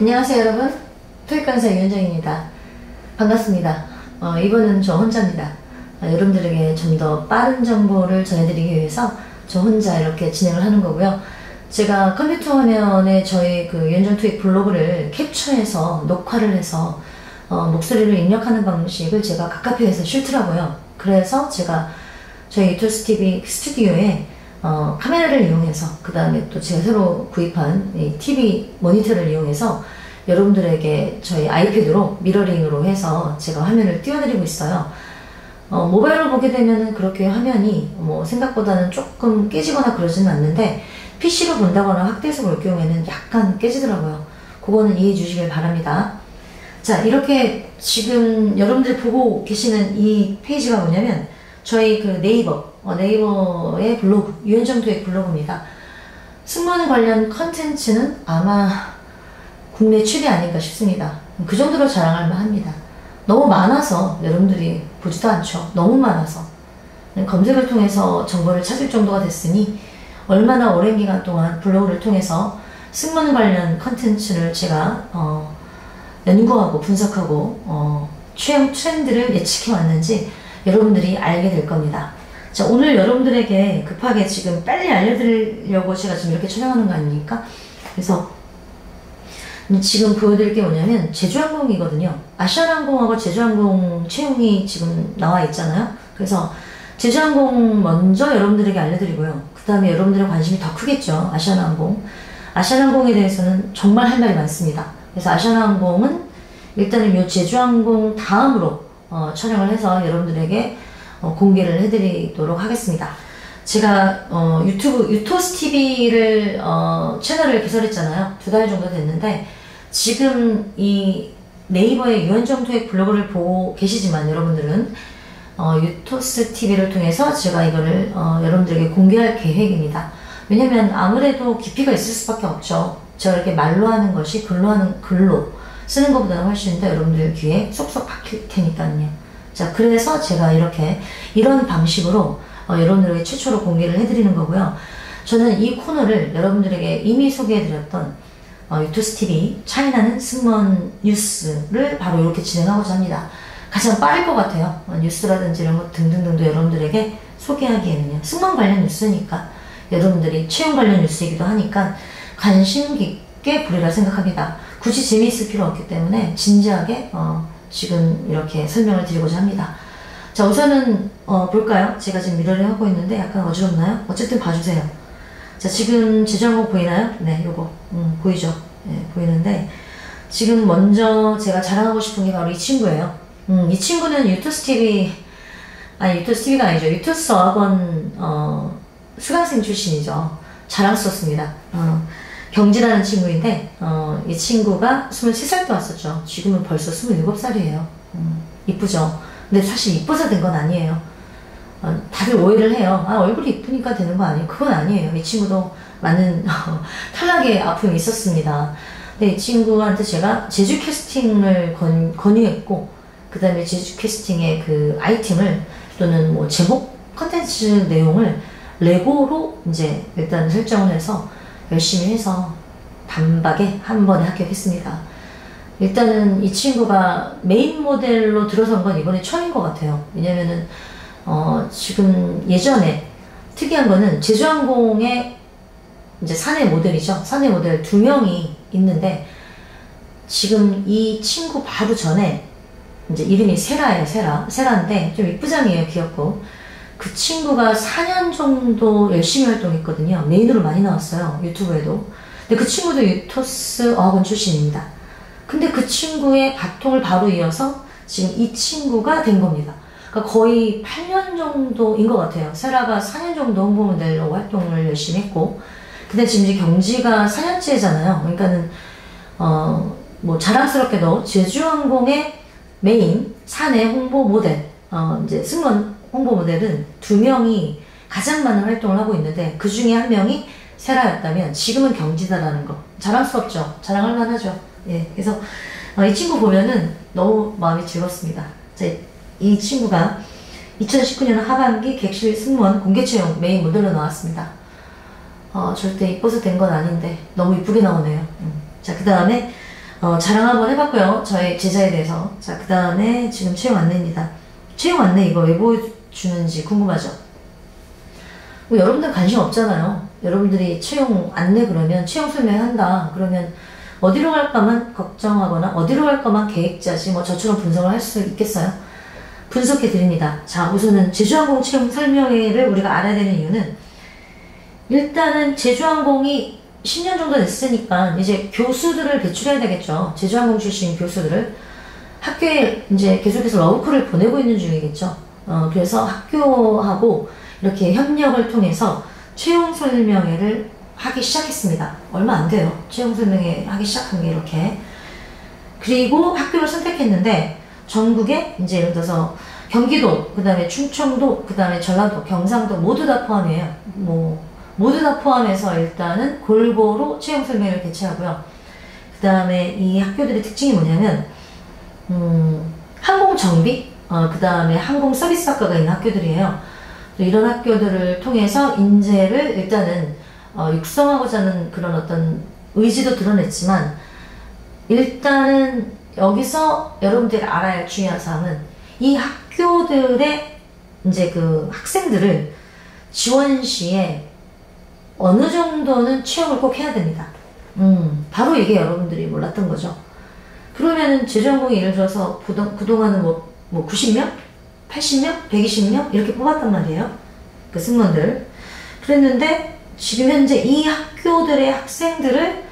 안녕하세요 여러분, 토익 강사 유현정입니다. 반갑습니다. 이번은 저 혼자입니다. 여러분들에게 좀 더 빠른 정보를 전해드리기 위해서 저 혼자 이렇게 진행을 하는 거고요. 제가 컴퓨터 화면에 저희 그 유현정 토익 블로그를 캡처해서 녹화를 해서 목소리를 입력하는 방식을 제가 카카오에서 싫더라고요. 그래서 제가 저희 유토스TV 스튜디오에 카메라를 이용해서, 그 다음에 또 제가 새로 구입한 이 TV 모니터를 이용해서 여러분들에게 저희 아이패드로 미러링으로 해서 제가 화면을 띄워드리고 있어요. 모바일로 보게 되면은 그렇게 화면이 생각보다는 조금 깨지거나 그러지는 않는데, PC로 본다거나 확대해서 볼 경우에는 약간 깨지더라고요. 그거는 이해해 주시길 바랍니다. 자, 이렇게 지금 여러분들이 보고 계시는 이 페이지가 뭐냐면 저희 그 네이버의 블로그, 유현정 토익 블로그입니다. 승무원 관련 컨텐츠는 아마 국내 최대 아닌가 싶습니다. 그 정도로 자랑할 만합니다. 너무 많아서 여러분들이 보지도 않죠. 너무 많아서. 검색을 통해서 정보를 찾을 정도가 됐으니 얼마나 오랜 기간 동안 블로그를 통해서 승무원 관련 컨텐츠를 제가 연구하고 분석하고 최근 트렌드를 예측해 왔는지 여러분들이 알게 될 겁니다. 자, 오늘 여러분들에게 급하게 지금 빨리 알려드리려고 제가 지금 이렇게 촬영하는 거 아닙니까? 그래서 지금 보여드릴 게 뭐냐면 제주항공이거든요. 아시아나항공하고 제주항공 채용이 지금 나와 있잖아요. 그래서 제주항공 먼저 여러분들에게 알려드리고요. 그 다음에 여러분들의 관심이 더 크겠죠. 아시아나항공. 아시아나항공에 대해서는 정말 할 말이 많습니다. 그래서 아시아나항공은 일단은 이 제주항공 다음으로 촬영을 해서 여러분들에게 공개를 해드리도록 하겠습니다. 제가 유토스TV를 채널을 개설했잖아요. 2달 정도 됐는데 지금 이 네이버의 유현정 토익 블로그를 보고 계시지만 여러분들은 유토스TV를 통해서 제가 이거를 여러분들에게 공개할 계획입니다. 왜냐면 아무래도 깊이가 있을 수밖에 없죠. 제가 이렇게 말로 하는 것이 글로 쓰는 것보다는 훨씬 더 여러분들 귀에 쏙쏙 박힐 테니까요. 자, 그래서 제가 이런 방식으로 여러분들에게 최초로 공개를 해드리는 거고요. 저는 이 코너를 여러분들에게 이미 소개해드렸던 유토스TV 차이나는 승무원 뉴스를 바로 이렇게 진행하고자 합니다. 가장 빠를 것 같아요. 뉴스라든지 이런 것 등등등도 여러분들에게 소개하기에는요. 승무원 관련 뉴스니까 여러분들이 채용 관련 뉴스이기도 하니까 관심 깊게 보리라 생각합니다. 굳이 재미있을 필요 없기 때문에 진지하게 지금 이렇게 설명을 드리고자 합니다. 자, 우선은 볼까요? 제가 지금 미러를 하고 있는데 약간 어지럽나요? 어쨌든 봐주세요. 자, 지금 제주항공 보이나요? 네, 요거 보이죠? 네, 보이는데 지금 먼저 제가 자랑하고 싶은 게 바로 이 친구예요. 이 친구는 유토스TV가 아니죠. 유토스 어학원 수강생 출신이죠. 자랑스럽습니다. 경진하는 친구인데 이 친구가 23살 때 왔었죠. 지금은 벌써 27살이에요. 이쁘죠? 근데 사실 이뻐서 된 건 아니에요. 다들 오해를 해요. 얼굴이 이쁘니까 되는 거 아니에요? 그건 아니에요. 이 친구도 많은 탈락의 아픔이 있었습니다. 근데 이 친구한테 제가 제주 캐스팅을 권유했고, 그 다음에 제주 캐스팅의 그 아이템을 또는 뭐 제목 컨텐츠 내용을 레고로 이제 일단 설정을 해서 열심히 해서 단박에 한 번에 합격했습니다. 일단은 이 친구가 메인 모델로 들어선 건 이번에 처음인 것 같아요. 왜냐면은 지금 예전에 특이한 거는 제주항공의 이제 사내 모델이죠. 사내 모델 2명이 있는데 지금 이 친구 바로 전에 이제 이름이 세라예요. 세라인데 좀 이쁘장이에요. 귀엽고. 그 친구가 4년 정도 열심히 활동했거든요. 메인으로 많이 나왔어요. 유튜브에도. 근데 그 친구도 유토스 어학원 출신입니다. 근데 그 친구의 바통을 바로 이어서 지금 이 친구가 된 겁니다. 그러니까 거의 8년 정도인 것 같아요. 세라가 4년 정도 홍보 모델로 활동을 열심히 했고, 근데 지금 이제 경지가 4년째잖아요. 그러니까는 뭐 자랑스럽게도 제주항공의 메인 사내 홍보 모델, 이제 승무원 홍보 모델은 2명이 가장 많은 활동을 하고 있는데 그 중에 한 명이 세라였다면 지금은 경지다라는 거 자랑스럽죠. 자랑할 만하죠. 예, 그래서 이 친구 보면은 너무 마음이 즐겁습니다. 자, 이 친구가 2019년 하반기 객실 승무원 공개 채용 메인 모델로 나왔습니다. 절대 이뻐서 된 건 아닌데 너무 이쁘게 나오네요. 자, 그 다음에 자랑 한번 해봤고요. 저희 제자에 대해서. 자, 그 다음에 지금 채용 안내입니다. 채용 안내 이거 왜 보여주는지 궁금하죠? 뭐 여러분들 관심 없잖아요. 여러분들이 채용 안내 그러면 채용 설명한다. 그러면 어디로 갈까만 걱정하거나 어디로 갈까만 계획 짜지 뭐 저처럼 분석을 할 수 있겠어요? 분석해 드립니다. 자, 우선은 제주항공 채용 설명회를 우리가 알아야 되는 이유는 일단은 제주항공이 10년 정도 됐으니까 이제 교수들을 배출해야 되겠죠. 제주항공 출신 교수들을 학교에 이제 계속해서 러브콜을 보내고 있는 중이겠죠. 그래서 학교하고 이렇게 협력을 통해서 채용 설명회를 하기 시작했습니다. 얼마 안 돼요. 채용 설명회 하기 시작한 게 이렇게. 그리고 학교를 선택했는데 전국에 이제 예를 들어서 경기도, 그 다음에 충청도, 그 다음에 전라도, 경상도 모두 다 포함이에요. 모두 다 포함해서 일단은 골고루 채용 설명회를 개최하고요. 그 다음에 이 학교들의 특징이 뭐냐면 항공정비, 그 다음에 항공서비스학과가 있는 학교들이에요. 이런 학교들을 통해서 인재를 일단은 육성하고자 하는 그런 어떤 의지도 드러냈지만 일단은 여기서 여러분들이 알아야 할 중요한 사항은 이 학교들의 이제 그 학생들을 지원 시에 어느 정도는 채용을 꼭 해야 됩니다. 바로 이게 여러분들이 몰랐던 거죠. 그러면은 제주항공이 예를 들어서 그동안은 뭐 90명? 80명? 120명? 이렇게 뽑았단 말이에요. 그 승무원들. 그랬는데 지금 현재 이 학교들의 학생들을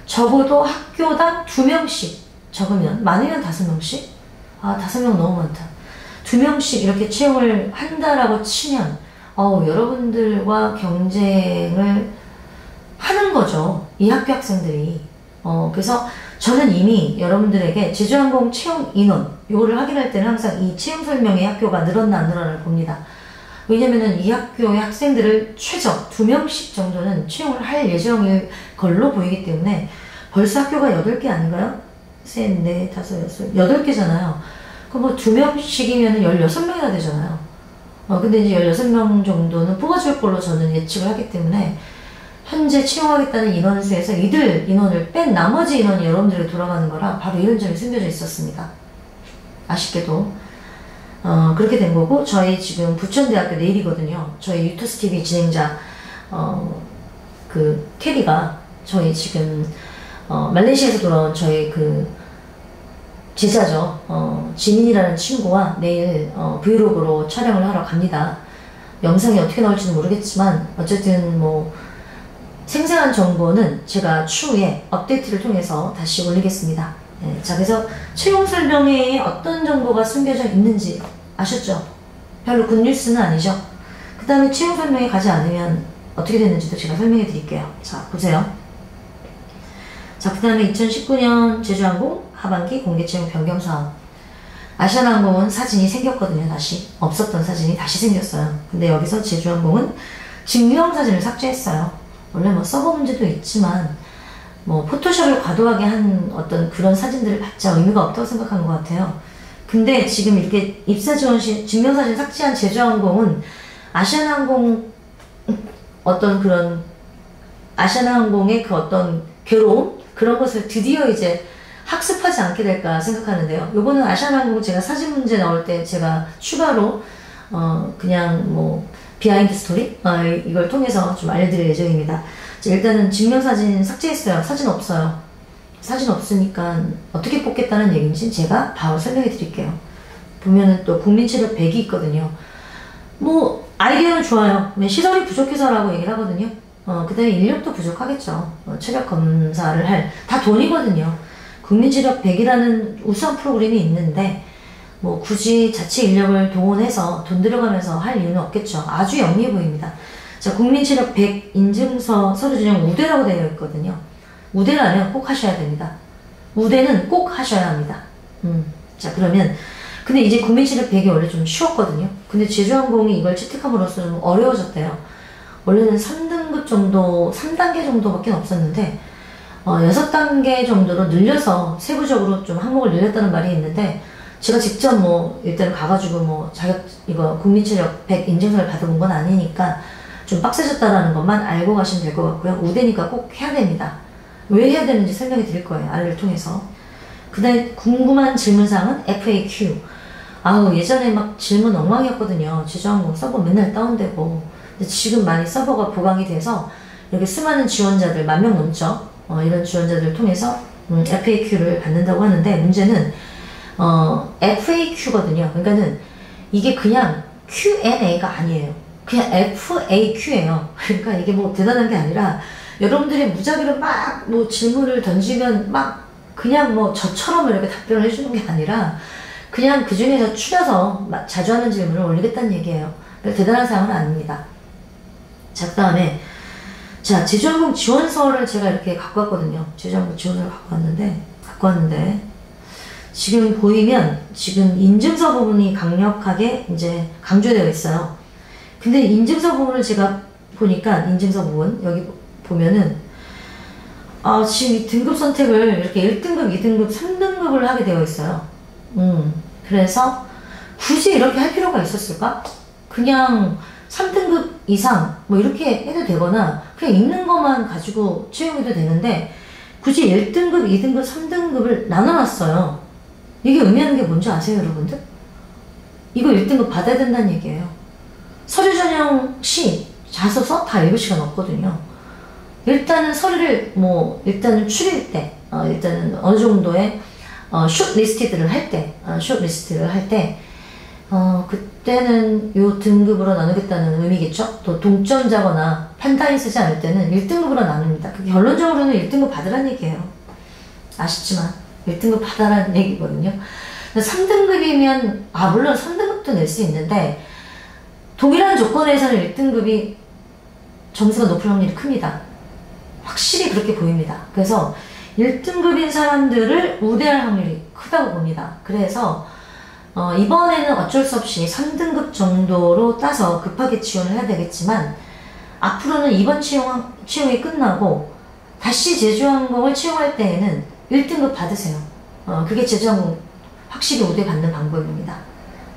적어도 학교당 2명씩, 적으면 많으면 5명씩? 아, 5명 너무 많다. 2명씩 이렇게 채용을 한다라고 치면 여러분들과 경쟁을 하는 거죠. 이 학교 학생들이. 그래서 저는 이미 여러분들에게 제주항공 채용 인원, 요거를 확인할 때는 항상 이 채용 설명회 학교가 늘었나 안 늘었나를 봅니다. 왜냐면은 이 학교의 학생들을 최저 2명씩 정도는 채용을 할 예정일 걸로 보이기 때문에 벌써 학교가 8개 아닌가요? 셋, 넷, 다섯, 여섯, 8개잖아요. 그럼 뭐 2명씩이면 16명이나 되잖아요. 근데 이제 16명 정도는 뽑아줄 걸로 저는 예측을 하기 때문에 현재 채용하겠다는 인원수에서 이들 인원을 뺀 나머지 인원이 여러분들에게 돌아가는 거라 바로 이런 점이 숨겨져 있었습니다. 아쉽게도 그렇게 된 거고, 저희 지금 부천대학교 내일이거든요. 저희 유토스TV 진행자 그 캐리가 저희 지금 말레이시아에서 돌아온 저희 그 제자죠. 지민이라는 친구와 내일 브이로그로 촬영을 하러 갑니다. 영상이 어떻게 나올지는 모르겠지만 어쨌든 뭐 생생한 정보는 제가 추후에 업데이트를 통해서 다시 올리겠습니다. 네, 자, 그래서 채용 설명회에 어떤 정보가 숨겨져 있는지 아셨죠? 별로 굿뉴스는 아니죠? 그 다음에 채용 설명회 가지 않으면 어떻게 되는지도 제가 설명해 드릴게요. 자, 보세요. 자, 그 다음에 2019년 제주항공 하반기 공개 채용 변경 사업. 아시아나항공은 사진이 생겼거든요. 다시 없었던 사진이 다시 생겼어요. 근데 여기서 제주항공은 증명사진을 삭제했어요. 원래 뭐 서버 문제도 있지만 뭐 포토샵을 과도하게 한 어떤 그런 사진들을 받자 의미가 없다고 생각한 것 같아요. 근데 지금 이렇게 입사 지원 시 증명사진 삭제한 제주항공은 아시아나항공 어떤 그런 아시아나항공의 그 어떤 괴로움 그런 것을 드디어 이제 학습하지 않게 될까 생각하는데요. 요거는 아시아나항공 제가 사진 문제 나올 때 제가 추가로 그냥 뭐 비하인드 스토리 이걸 통해서 좀 알려드릴 예정입니다. 일단은 증명사진 삭제했어요. 사진 없어요. 사진 없으니까 어떻게 뽑겠다는 얘기인지 제가 바로 설명해 드릴게요. 보면은 또 국민체력 100이 있거든요. 뭐 아이디어는 좋아요. 시설이 부족해서라고 얘기를 하거든요. 그 다음에 인력도 부족하겠죠. 체력 검사를 다 돈이거든요. 국민체력 100이라는 우수한 프로그램이 있는데 뭐 굳이 자체 인력을 동원해서 돈 들어가면서 할 이유는 없겠죠. 아주 영리해 보입니다. 자, 국민체력 100 인증서 서류 전형 우대라고 되어 있거든요. 우대라면 꼭 하셔야 됩니다. 우대는 꼭 하셔야 합니다. 자, 그러면 근데 이제 국민체력 100이 원래 좀 쉬웠거든요. 근데 제주항공이 이걸 채택함으로써 좀 어려워졌대요. 원래는 3등급 정도, 3단계 정도밖에 없었는데 6단계 정도로 늘려서 세부적으로 좀 항목을 늘렸다는 말이 있는데 제가 직접 뭐 일단 가가지고 뭐 이거 국민체력 100 인증서를 받아본 건 아니니까 좀 빡세졌다라는 것만 알고 가시면 될 것 같고요. 우대니까 꼭 해야 됩니다. 왜 해야 되는지 설명해 드릴 거예요. 알을 통해서. 그다음에 궁금한 질문사항은 FAQ. 아우, 예전에 막 질문 엉망이었거든요. 제주항공 서버 맨날 다운되고. 근데 지금 많이 서버가 보강이 돼서 이렇게 수많은 지원자들, 10,000명 넘죠. 이런 지원자들을 통해서 FAQ를 받는다고 하는데, 문제는 FAQ거든요. 그러니까는 이게 그냥 Q&A가 아니에요. 그냥 FAQ예요. 그러니까 이게 뭐 대단한 게 아니라 여러분들이 무작위로 막 뭐 질문을 던지면 막 그냥 뭐 저처럼 이렇게 답변을 해주는 게 아니라 그냥 그 중에서 추려서 자주 하는 질문을 올리겠다는 얘기예요. 대단한 사항은 아닙니다. 자, 그 다음에 자, 제주항공 지원서를 제가 이렇게 갖고 왔거든요. 제주항공 지원서를 갖고 왔는데 지금 보이면 지금 인증서 부분이 강력하게 이제 강조되어 있어요. 근데 인증서 부분을 제가 보니까 인증서 부분 여기 보면은 지금 이 등급 선택을 이렇게 1등급, 2등급, 3등급을 하게 되어 있어요. 그래서 굳이 이렇게 할 필요가 있었을까? 그냥 3등급 이상 뭐 이렇게 해도 되거나 그냥 있는 것만 가지고 채용해도 되는데 굳이 1등급, 2등급, 3등급을 나눠놨어요. 이게 의미하는 게 뭔지 아세요, 여러분들? 이거 1등급 받아야 된다는 얘기예요. 서류 전형 시, 자소서 다 읽을 시간 없거든요. 일단은 서류를 일단은 추릴 때, 일단은 어느 정도의 숏리스트를 할 때, 그때는 요 등급으로 나누겠다는 의미겠죠? 또 동점자거나 판단이 쓰지 않을 때는 1등급으로 나눕니다. 그게 결론적으로는 1등급 받으라는 얘기예요. 아쉽지만 1등급 받아라는 얘기거든요. 3등급이면 물론 3등급도 낼 수 있는데 동일한 조건에서는 1등급이 점수가 높을 확률이 큽니다. 확실히 그렇게 보입니다. 그래서 1등급인 사람들을 우대할 확률이 크다고 봅니다. 그래서 이번에는 어쩔 수 없이 3등급 정도로 따서 급하게 지원을 해야 되겠지만 앞으로는 이번 채용이 끝나고 다시 제주항공을 채용할 때에는 1등급 받으세요. 그게 제주항공 확실히 우대받는 방법입니다.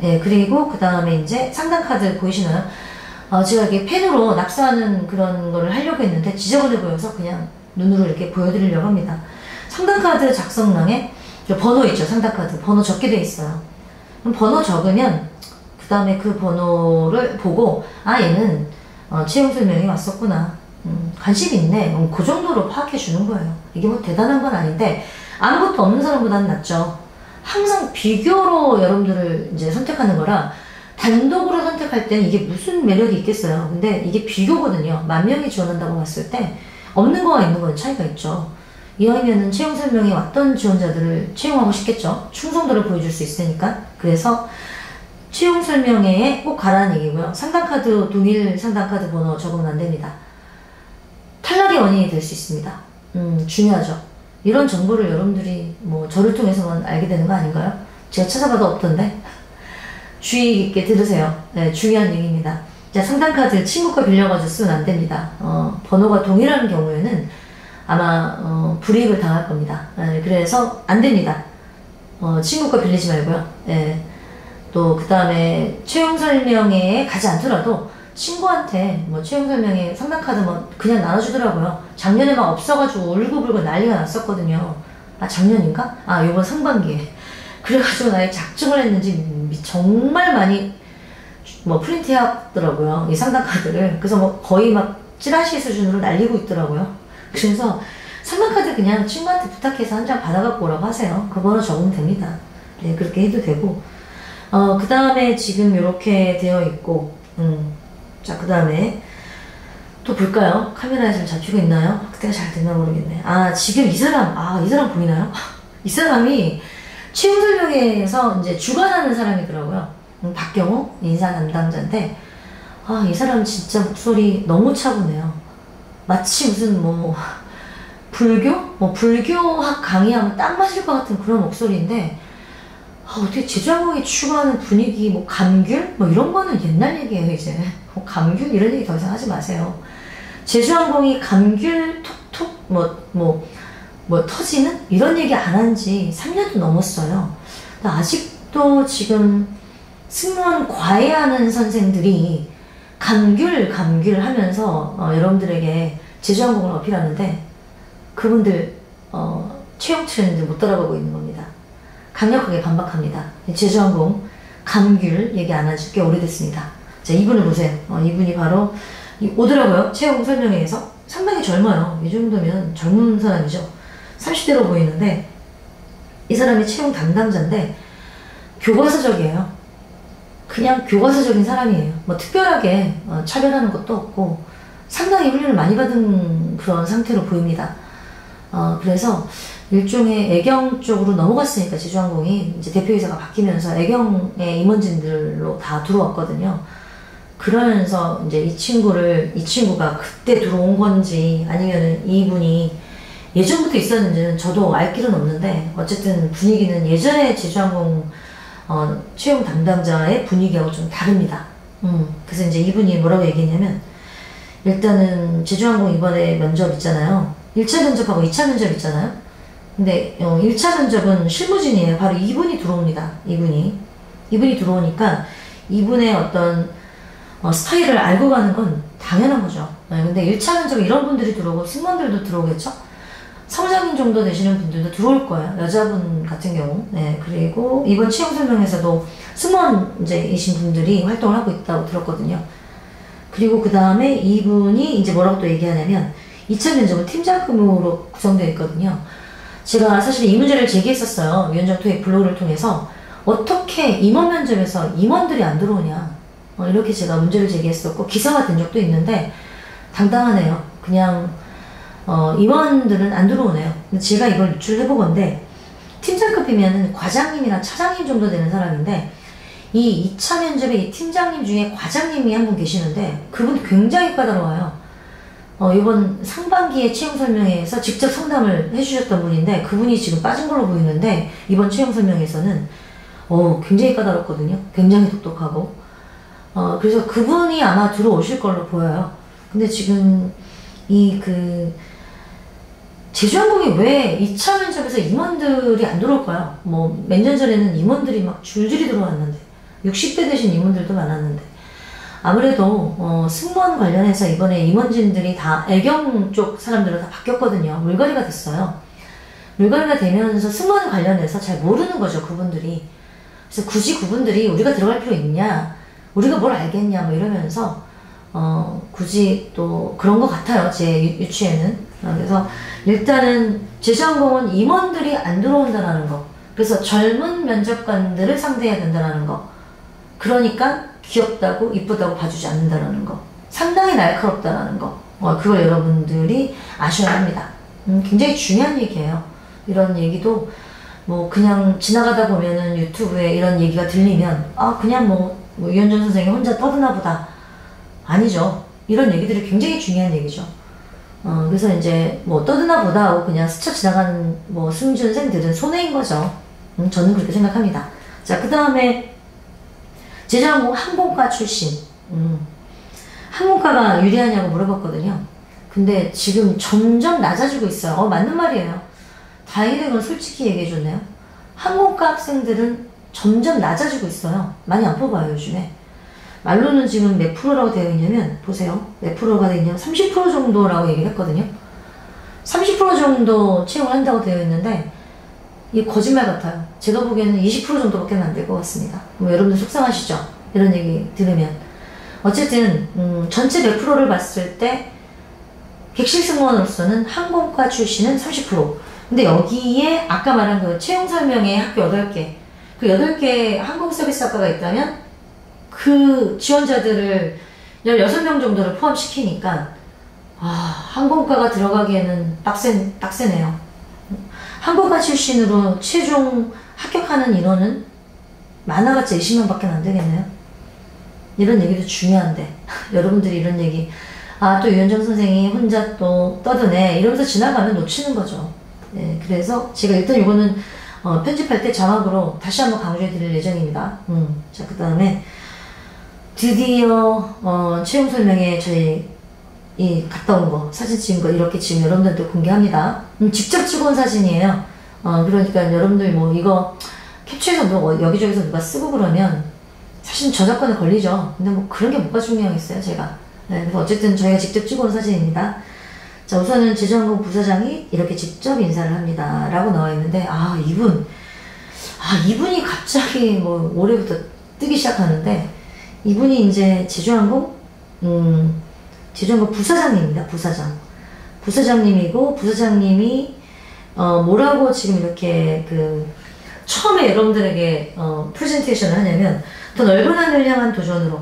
예, 그리고 그 다음에 이제 상단카드 보이시나요? 제가 이렇게 펜으로 낙서하는 그런 거를 하려고 했는데 지저분해 보여서 그냥 눈으로 이렇게 보여드리려고 합니다. 상단카드 작성란에 번호 있죠. 상단카드 번호 적게 돼 있어요. 그럼 번호 적으면 그 다음에 그 번호를 보고 얘는 채용 설명이 왔었구나. 관심이 있네. 그 정도로 파악해 주는 거예요. 이게 뭐 대단한 건 아닌데 아무것도 없는 사람보다는 낫죠. 항상 비교로 여러분들을 이제 선택하는 거라 단독으로 선택할 때는 이게 무슨 매력이 있겠어요. 근데 이게 비교거든요. 10,000명이 지원한다고 봤을 때 없는 거와 있는 거는 차이가 있죠. 이왕이면은 채용 설명이 왔던 지원자들을 채용하고 싶겠죠. 충성도를 보여줄 수 있으니까. 그래서 채용 설명회에 꼭 가라는 얘기고요. 상단카드, 동일 상단카드 번호 적으면 안 됩니다. 탈락의 원인이 될 수 있습니다. 중요하죠. 이런 정보를 여러분들이 저를 통해서만 알게 되는 거 아닌가요? 제가 찾아봐도 없던데. 주의 깊게 들으세요. 네, 중요한 얘기입니다. 자, 상단카드 친구 거 빌려가지고 쓰면 안 됩니다. 번호가 동일한 경우에는 아마 불이익을 당할 겁니다. 네, 그래서 안 됩니다. 친구 거 빌리지 말고요. 네, 또 그 다음에 채용 설명회에 가지 않더라도 친구한테 채용 설명회 상단카드 그냥 나눠주더라고요. 작년에 막 없어가지고 울고불고 난리가 났었거든요. 작년인가? 요번 상반기에. 그래가지고 나의 작정을 했는지 정말 많이 프린트 해왔더라고요. 이 상단카드를. 그래서 거의 막 찌라시 수준으로 날리고 있더라고요. 그래서 상단카드 그냥 친구한테 부탁해서 한 장 받아갖고 오라고 하세요. 그 번호 적으면 됩니다. 네, 그렇게 해도 되고. 그 다음에 지금 이렇게 되어 있고, 자, 그 다음에 또 볼까요? 카메라에 잘 잡히고 있나요? 확대가 잘 되나 모르겠네. 지금 이 사람 보이나요? 이 사람이 채용 설명회에서 이제 주관하는 사람이더라고요. 박경호 인사 담당자인데, 이 사람 진짜 목소리 너무 차분해요. 마치 무슨 불교학 강의하면 딱 맞을 것 같은 그런 목소리인데, 어떻게 제주항공이 추구하는 분위기, 감귤? 이런 거는 옛날 얘기예요, 이제. 감귤? 이런 얘기 더 이상 하지 마세요. 제주항공이 감귤 톡톡, 터지는? 이런 얘기 안 한 지 3년도 넘었어요. 아직도 지금 승무원 과외하는 선생들이 감귤 하면서 여러분들에게 제주항공을 어필하는데 그분들 채용 트렌드 못 따라가고 있는 겁니다. 강력하게 반박합니다. 제주항공 감귤 얘기 안 하지 꽤 오래됐습니다. 자, 이분을 보세요. 이분이 바로 오더라고요. 채용 설명회에서. 상당히 젊어요. 이 정도면 젊은 사람이죠. 30대로 보이는데 이 사람이 채용 담당자인데 교과서적이에요. 그냥 교과서적인 사람이에요. 뭐 특별하게 차별하는 것도 없고 상당히 훈련을 많이 받은 그런 상태로 보입니다. 그래서 일종의 애경 쪽으로 넘어갔으니까 제주항공이 이제 대표이사가 바뀌면서 애경의 임원진들로 다 들어왔거든요. 그러면서 이제 이 친구가 그때 들어온 건지 아니면은 이분이 예전부터 있었는지는 저도 알 길은 없는데 어쨌든 분위기는 예전에 제주항공 채용 담당자의 분위기하고 좀 다릅니다. 그래서 이제 이분이 뭐라고 얘기했냐면 일단은 제주항공 이번에 면접 있잖아요. 1차 면접하고 2차 면접 있잖아요. 근데 1차 면접은 실무진이에요. 바로 이분이 들어옵니다. 이분이 들어오니까 이분의 어떤 스타일을 알고 가는 건 당연한 거죠. 근데 1차 면접에 이런 분들이 들어오고 승무원들도 들어오겠죠? 사무장님 정도 되시는 분들도 들어올 거예요. 여자분 같은 경우. 네, 그리고 이번 채용 설명에서도 승무원이신 분들이 활동을 하고 있다고 들었거든요. 그리고 그 다음에 이분이 이제 뭐라고 또 얘기하냐면 2차 면접은 팀장급으로 구성되어 있거든요. 제가 사실 이 문제를 제기했었어요. 위원장 토익 블로그를 통해서 어떻게 임원 면접에서 임원들이 안 들어오냐. 이렇게 제가 문제를 제기했었고 기사가 된 적도 있는데 당당하네요. 그냥 임원들은 안 들어오네요. 근데 제가 이걸 유출해보건데 팀장급이면 과장님이나 차장님 정도 되는 사람인데 이 2차 면접에 이 팀장님 중에 과장님이 한 분 계시는데 그분 굉장히 까다로워요. 이번 상반기에 채용 설명회에서 직접 상담을 해주셨던 분인데 그분이 지금 빠진 걸로 보이는데 이번 채용 설명회에서는 굉장히 까다롭거든요. 굉장히 똑똑하고 그래서 그분이 아마 들어오실 걸로 보여요. 근데 지금 제주항공이 왜 2차 면접에서 임원들이 안 들어올까요? 뭐 몇 년 전에는 임원들이 막 줄줄이 들어왔는데 60대 되신 임원들도 많았는데 아무래도 승무원 관련해서 이번에 임원진들이 다 애경 쪽 사람들로 다 바뀌었거든요. 물갈이가 됐어요. 물갈이가 되면서 승무원 관련해서 잘 모르는 거죠, 그분들이. 그래서 굳이 그분들이 우리가 들어갈 필요 있냐, 우리가 뭘 알겠냐 뭐 이러면서 굳이 또 그런 것 같아요, 제 유추에는. 그래서 일단은 제주항공은 임원들이 안 들어온다는 거, 그래서 젊은 면접관들을 상대해야 된다는 거, 그러니까 귀엽다고 이쁘다고 봐주지 않는다는 거, 상당히 날카롭다는 거, 그걸 여러분들이 아셔야 합니다. 굉장히 중요한 얘기예요. 이런 얘기도 뭐 그냥 지나가다 보면은 유튜브에 이런 얘기가 들리면 그냥 뭐 유현정 선생이 혼자 떠드나 보다. 아니죠. 이런 얘기들이 굉장히 중요한 얘기죠. 그래서 이제 뭐 떠드나 보다 하고 그냥 스쳐 지나가는 뭐 승준생들은 손해인 거죠. 저는 그렇게 생각합니다. 자, 그 다음에 제주항공 항공과 출신. 항공과가 유리하냐고 물어봤거든요. 근데 지금 점점 낮아지고 있어요. 맞는 말이에요. 다행인 건 솔직히 얘기해줬네요. 항공과 학생들은 점점 낮아지고 있어요. 많이 안 뽑아요, 요즘에. 말로는 지금 몇 프로라고 되어 있냐면, 보세요. 몇 프로가 되어 있냐면 30% 정도라고 얘기를 했거든요. 30% 정도 채용을 한다고 되어 있는데, 이게 거짓말 같아요. 제가 보기에는 20% 정도밖에 안 될 것 같습니다. 뭐 여러분들 속상하시죠? 이런 얘기 들으면. 어쨌든, 전체 몇 프로를 봤을 때, 객실 승무원으로서는 항공과 출신은 30%. 근데 여기에 아까 말한 그 채용 설명회 학교 8개, 그 8개 항공 서비스학과가 있다면 그 지원자들을 16명 정도를 포함시키니까 항공과가 들어가기에는 빡세네요. 항공과 출신으로 최종 합격하는 인원은 많아봤자 20명밖에 안 되겠네요. 이런 얘기도 중요한데 여러분들이 이런 얘기 또 유현정 선생이 혼자 또 떠드네 이러면서 지나가면 놓치는 거죠. 네, 그래서 제가 일단 이거는 편집할 때 자막으로 다시 한번 강조해 드릴 예정입니다. 자, 그 다음에 드디어 채용 설명에 저희 갔다 온 거, 사진 찍은 거 이렇게 지금 여러분들한테 공개합니다. 직접 찍어온 사진이에요. 그러니까 여러분들 뭐 이거 캡처해서 여기저기서 누가 쓰고 그러면 사실 저작권에 걸리죠. 근데 뭐 그런 게 뭐가 중요하겠어요, 제가. 네, 그래서 어쨌든 저희가 직접 찍어온 사진입니다. 자, 우선은 제주항공 부사장이 이렇게 직접 인사를 합니다. 라고 나와 있는데, 이분이 갑자기 뭐 올해부터 뜨기 시작하는데, 이분이 이제 제주항공 부사장님입니다. 부사장님이고, 부사장님이, 뭐라고 지금 이렇게 처음에 여러분들에게, 프레젠테이션을 하냐면, 더 넓은 하늘을 향한 도전으로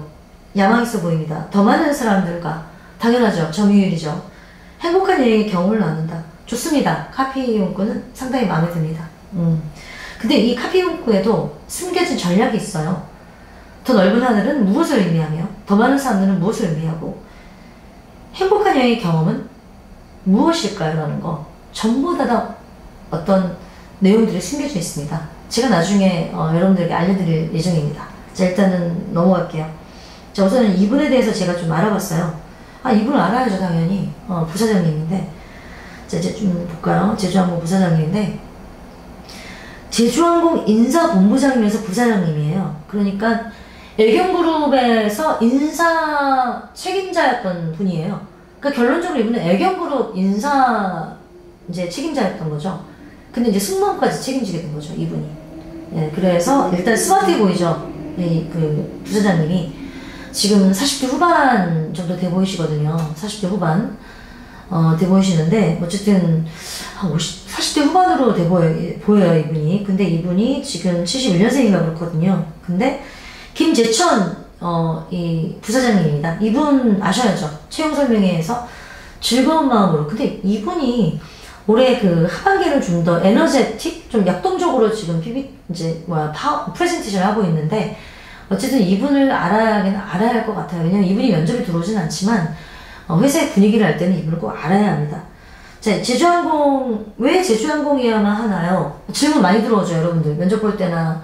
야망 있어 보입니다. 더 많은 사람들과, 당연하죠. 점유율이죠. 행복한 여행의 경험을 나눈다. 좋습니다. 카피 문구는 상당히 마음에 듭니다. 근데 이 카피 문구에도 숨겨진 전략이 있어요. 더 넓은 하늘은 무엇을 의미하며, 더 많은 사람들은 무엇을 의미하고, 행복한 여행의 경험은 무엇일까요? 라는 거. 전부 다 어떤 내용들이 숨겨져 있습니다. 제가 나중에 여러분들에게 알려드릴 예정입니다. 자, 일단은 넘어갈게요. 자, 우선은 이분에 대해서 제가 좀 알아봤어요. 이분을 알아야죠, 당연히. 부사장님인데. 자, 이제 좀 볼까요? 제주항공 부사장님인데, 제주항공 인사본부장님에서 부사장님이에요. 그러니까, 애경그룹에서 인사 책임자였던 분이에요. 그러니까 결론적으로 이분은 애경그룹 인사 이제 책임자였던 거죠. 근데 이제 승무원까지 책임지게 된 거죠, 이분이. 예, 그래서 일단 스마트해 보이죠? 그 부사장님이. 지금 40대 후반 정도 돼 보이시거든요. 40대 후반. 돼 보이시는데, 어쨌든, 40대 후반으로 돼 보여요, 이분이. 근데 이분이 지금 71년생인가 그렇거든요. 근데, 김재천, 이 부사장님입니다. 이분 아셔야죠. 채용 설명회에서 즐거운 마음으로. 근데 이분이 올해 하반기를 좀 더 에너제틱, 좀 역동적으로 지금 프레젠테이션을 하고 있는데, 어쨌든 이분을 알아야 할 것 같아요. 왜냐면 이분이 면접에 들어오진 않지만, 회사의 분위기를 알 때는 이분을 꼭 알아야 합니다. 자, 제주항공, 왜 제주항공이어야만 하나요? 질문 많이 들어오죠, 여러분들. 면접 볼 때나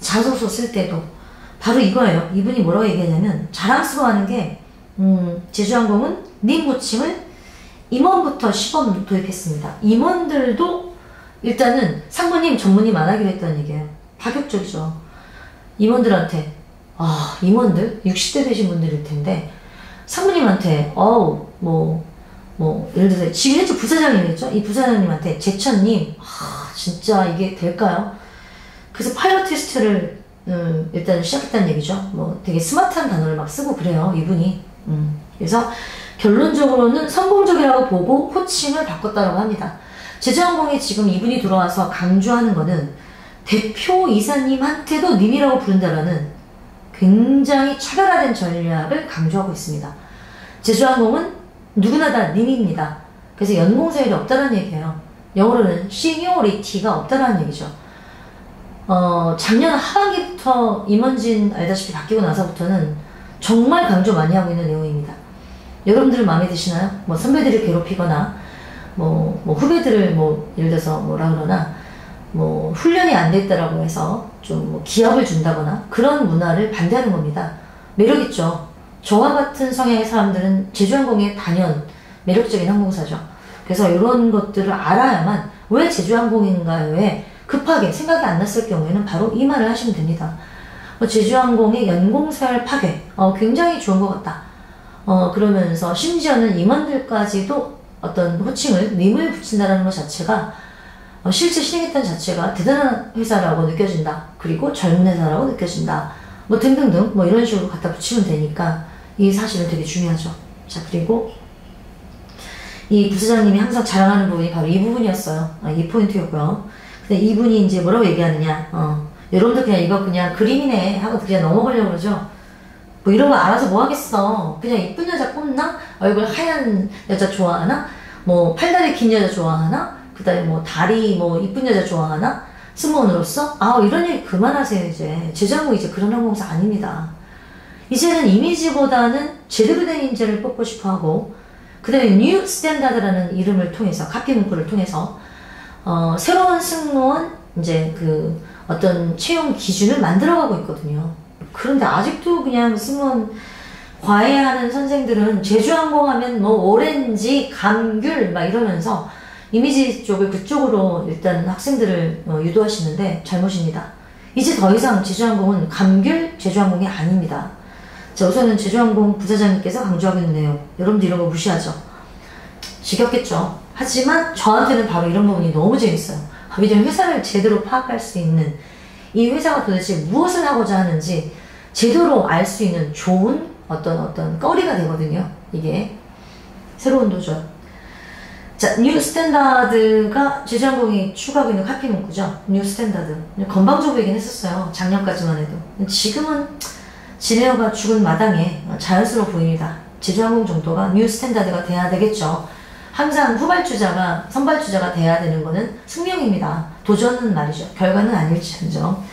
자소서 쓸 때도. 바로 이거예요. 이분이 뭐라고 얘기하냐면, 자랑스러워하는 게, 제주항공은 님 호칭을 임원부터 시범 도입했습니다. 임원들도 일단은 상무님, 전무님 안 하기로 했다는 얘기예요. 파격적이죠. 임원들한테, 임원들? 60대 되신 분들일 텐데, 상무님한테, 예를 들어서, 지금 현재 부사장님이겠죠? 이 부사장님한테, 재천님, 진짜 이게 될까요? 그래서 파일럿 테스트를, 일단 시작했다는 얘기죠. 되게 스마트한 단어를 막 쓰고 그래요, 이분이. 그래서, 결론적으로는 성공적이라고 보고 호칭을 바꿨다고 합니다. 제주항공에 지금 이분이 들어와서 강조하는 거는 대표 이사님한테도 님이라고 부른다라는 굉장히 차별화된 전략을 강조하고 있습니다. 제주항공은 누구나 다 님입니다. 그래서 연공서열이 없다는 얘기예요. 영어로는 시니어리티가 없다는 얘기죠. 작년 하반기부터 임원진 알다시피 바뀌고 나서부터는 정말 강조 많이 하고 있는 내용입니다. 여러분들 마음에 드시나요? 선배들을 괴롭히거나, 후배들을 예를 들어서 뭐라 그러나, 훈련이 안 됐다라고 해서 좀 기합을 준다거나 그런 문화를 반대하는 겁니다. 매력있죠. 저와 같은 성향의 사람들은 제주항공의 단연 매력적인 항공사죠. 그래서 이런 것들을 알아야만 왜 제주항공인가요에 급하게 생각이 안 났을 경우에는 바로 이 말을 하시면 됩니다. 제주항공의 연공서열 파괴, 굉장히 좋은 것 같다. 그러면서 심지어는 임원들까지도 어떤 호칭을 님을 붙인다는 것 자체가 실제 실행했던 자체가 대단한 회사라고 느껴진다. 그리고 젊은 회사라고 느껴진다. 등등등 이런 식으로 갖다 붙이면 되니까 이 사실은 되게 중요하죠. 자, 그리고 이 부사장님이 항상 자랑하는 부분이 바로 이 부분이었어요. 이 포인트였고요. 근데 이분이 이제 뭐라고 얘기하느냐. 여러분들 그냥 이거 그냥 그림이네 하고 그냥 넘어가려고 그러죠. 이런 거 알아서 뭐 하겠어. 그냥 이쁜 여자 꼽나? 얼굴 하얀 여자 좋아하나? 팔다리 긴 여자 좋아하나? 그 다음에 다리 이쁜 여자 좋아하나? 승무원으로서? 이런 얘기 그만하세요, 이제. 제주항공 이제 그런 항공사 아닙니다. 이제는 이미지보다는 제대로 된 인재를 뽑고 싶어 하고, 그 다음에 뉴 스탠다드라는 이름을 통해서, 카피 문구를 통해서, 새로운 승무원, 이제 어떤 채용 기준을 만들어가고 있거든요. 그런데 아직도 그냥 승무원 과외하는 선생들은 제주항공 하면 오렌지, 감귤 막 이러면서 이미지 쪽을 그쪽으로 일단 학생들을 유도하시는데 잘못입니다. 이제 더 이상 제주항공은 감귤 제주항공이 아닙니다. 자, 우선은 제주항공 부사장님께서 강조하고 있는 내용. 여러분들 이런 거 무시하죠? 지겹겠죠. 하지만 저한테는 바로 이런 부분이 너무 재밌어요. 왜냐면 회사를 제대로 파악할 수 있는, 이 회사가 도대체 무엇을 하고자 하는지 제대로 알 수 있는 좋은 어떤 거리가 되거든요. 이게 새로운 도전. 자, 뉴 스탠다드가 제주항공이 추구하고 있는 카피 문구죠. 뉴 스탠다드. 건방져 보이긴 했었어요. 작년까지만 해도. 지금은 지네어가 죽은 마당에 자연스러워 보입니다. 제주항공 정도가 뉴 스탠다드가 돼야 되겠죠. 항상 후발주자가 선발주자가 돼야 되는 거는 숙명입니다. 도전은 말이죠. 결과는 아닐지언정.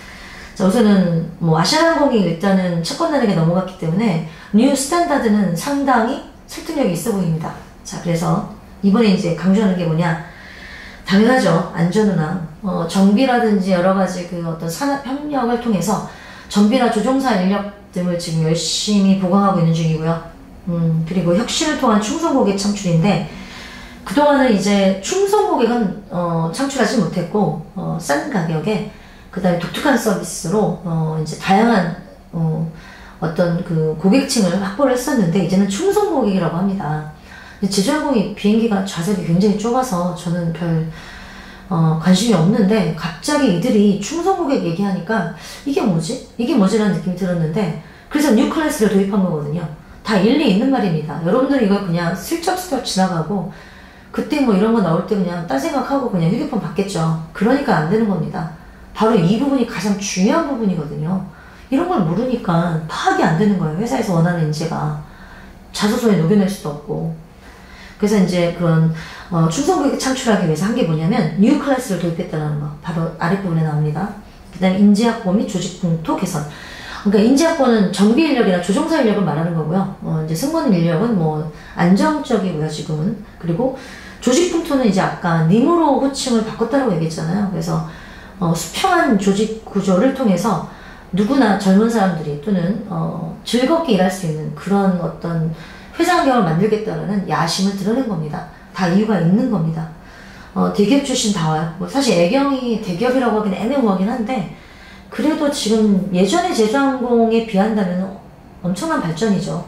자, 우선은 뭐 아시아나항공이 일단은 채권단에게 넘어갔기 때문에 뉴 스탠다드는 상당히 설득력이 있어 보입니다. 자, 그래서 이번에 이제 강조하는 게 뭐냐? 당연하죠. 안전운항, 정비라든지 여러 가지 그 어떤 산업 협력을 통해서 정비나 조종사 인력 등을 지금 열심히 보강하고 있는 중이고요. 그리고 혁신을 통한 충성 고객 창출인데, 그동안은 이제 충성 고객은 창출하지 못했고, 싼 가격에 그 다음에 독특한 서비스로 이제 다양한 어떤 그 고객층을 확보를 했었는데, 이제는 충성 고객이라고 합니다. 제주항공이 비행기가 좌석이 굉장히 좁아서 저는 별 관심이 없는데, 갑자기 이들이 충성 고객 얘기하니까 이게 뭐지? 이게 뭐지라는 느낌이 들었는데, 그래서 뉴 클래스를 도입한 거거든요. 다 일리 있는 말입니다. 여러분들이 이걸 그냥 슬쩍슬쩍 지나가고 그때 뭐 이런 거 나올 때 그냥 딴 생각하고 그냥 휴대폰 받겠죠. 그러니까 안 되는 겁니다. 바로 이 부분이 가장 중요한 부분이거든요. 이런 걸 모르니까 파악이 안 되는 거예요. 회사에서 원하는 인재가. 자소서에 녹여낼 수도 없고. 그래서 이제 그런 충성고객 창출하기 위해서 한 게 뭐냐면 뉴 클래스를 도입했다는 거. 바로 아랫부분에 나옵니다. 그 다음에 인재확보 및 조직풍토 개선. 그러니까 인재확보는 정비 인력이나 조종사 인력을 말하는 거고요. 이제 승무원 인력은 뭐 안정적이고요, 지금은. 그리고 조직풍토는 이제 아까 님으로 호칭을 바꿨다고 얘기했잖아요. 그래서 수평한 조직 구조를 통해서 누구나 젊은 사람들이 또는 즐겁게 일할 수 있는 그런 어떤 회사 환경을 만들겠다는 야심을 드러낸 겁니다. 다 이유가 있는 겁니다. 대기업 출신 다 와요. 뭐 사실 애경이 대기업이라고 하기는 애매모호하긴 한데, 그래도 지금 예전의 제주항공에 비한다면 엄청난 발전이죠.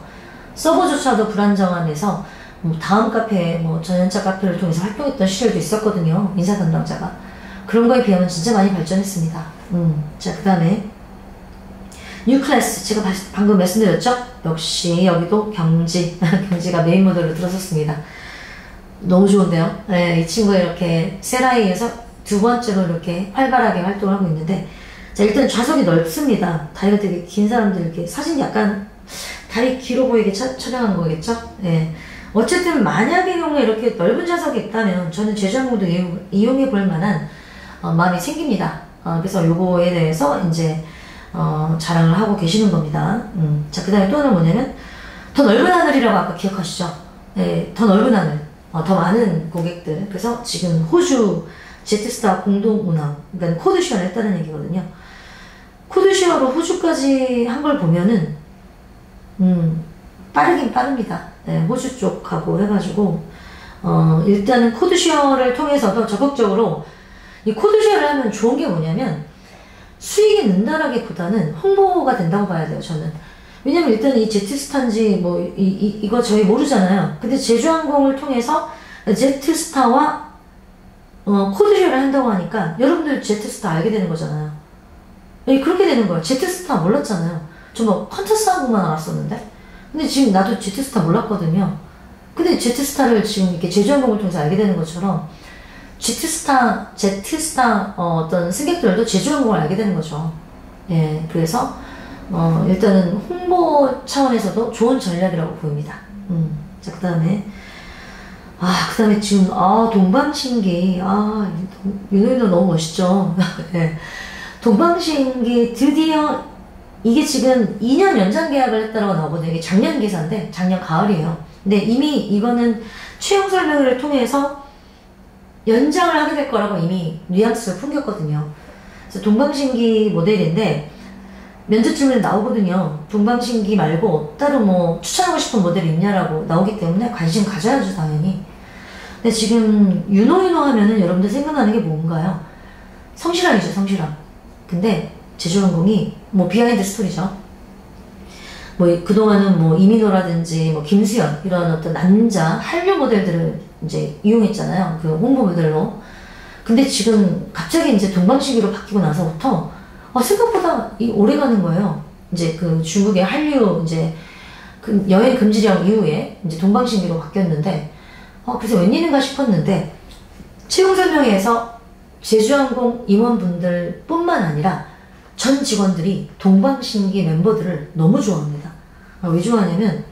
서버조차도 불안정함에서 뭐 다음 카페, 뭐 전연차 카페를 통해서 활동했던 시절도 있었거든요. 인사 담당자가. 그런 거에 비하면 진짜 많이 발전했습니다. 자, 그 다음에 뉴 클래스, 제가 방금 말씀드렸죠? 역시 여기도 경지가 메인 모델로 들어섰습니다. 너무 좋은데요? 네, 이 친구가 이렇게 세라이에서 두 번째로 이렇게 활발하게 활동을 하고 있는데, 자, 일단 좌석이 넓습니다. 다리가 되게 긴 사람들 이렇게 사진 약간 다리 길어 보이게 촬영한 거겠죠? 네. 어쨌든 만약의 경우에 이렇게 넓은 좌석이 있다면 저는 제주항공도 이용해 볼 만한 마음이 생깁니다. 그래서 요거에 대해서 이제 자랑을 하고 계시는 겁니다. 자, 그 다음에 또 하나 뭐냐면 더 넓은 하늘이라고 아까 기억하시죠? 네, 더 넓은 하늘, 더 많은 고객들. 그래서 지금 호주 제트스타 공동 운항, 그러니까 코드쉐어를 했다는 얘기거든요. 코드쉐어로 호주까지 한 걸 보면은 빠르긴 빠릅니다. 네, 호주 쪽하고 해가지고 일단은 코드쉐어를 통해서도 적극적으로, 이 코드쉐어를 하면 좋은 게 뭐냐면 수익이 는다라기보다는 홍보가 된다고 봐야 돼요, 저는. 왜냐면 일단 이 제트스타인지 뭐 이거 저희 모르잖아요. 근데 제주항공을 통해서 제트스타와 코드쉐어를 한다고 하니까 여러분들 제트스타 알게 되는 거잖아요. 그렇게 되는 거예요. 제트스타 몰랐잖아요. 저 뭐 컨터스항공만 알았었는데, 근데 지금 나도 제트스타 몰랐거든요. 근데 제트스타를 지금 이렇게 제주항공을 통해서 알게 되는 것처럼 제트스타 어떤 승객들도 제주항공을 알게 되는 거죠. 예, 그래서 일단은 홍보 차원에서도 좋은 전략이라고 보입니다. 자, 그 다음에 지금 동방신기, 윤호윤호 너무 멋있죠. 네. 동방신기 드디어 이게 지금 2년 연장 계약을 했다라고 나오거든요. 이게 작년 기사인데 작년 가을이에요. 근데 이미 이거는 채용 설명회를 통해서 연장을 하게 될 거라고 이미 뉘앙스를 풍겼거든요. 그래서 동방신기 모델인데 면접 질문에 나오거든요. 동방신기 말고 따로 뭐 추천하고 싶은 모델이 있냐라고 나오기 때문에 관심 가져야죠, 당연히. 근데 지금 윤호윤호 하면은 여러분들 생각나는 게 뭔가요? 성실함이죠, 성실함. 근데 제주항공이 뭐 비하인드 스토리죠. 뭐 그동안은 뭐 이민호라든지 뭐 김수현 이런 어떤 남자 한류 모델들을 이제 이용했잖아요. 그 홍보 모델로. 근데 지금 갑자기 이제 동방신기로 바뀌고 나서부터 생각보다 오래 가는 거예요. 이제 그 중국의 한류 이제 그 여행 금지령 이후에 이제 동방신기로 바뀌었는데 그래서 웬일인가 싶었는데 채용 설명회에서 제주항공 임원분들 뿐만 아니라 전 직원들이 동방신기 멤버들을 너무 좋아합니다. 왜 좋아하냐면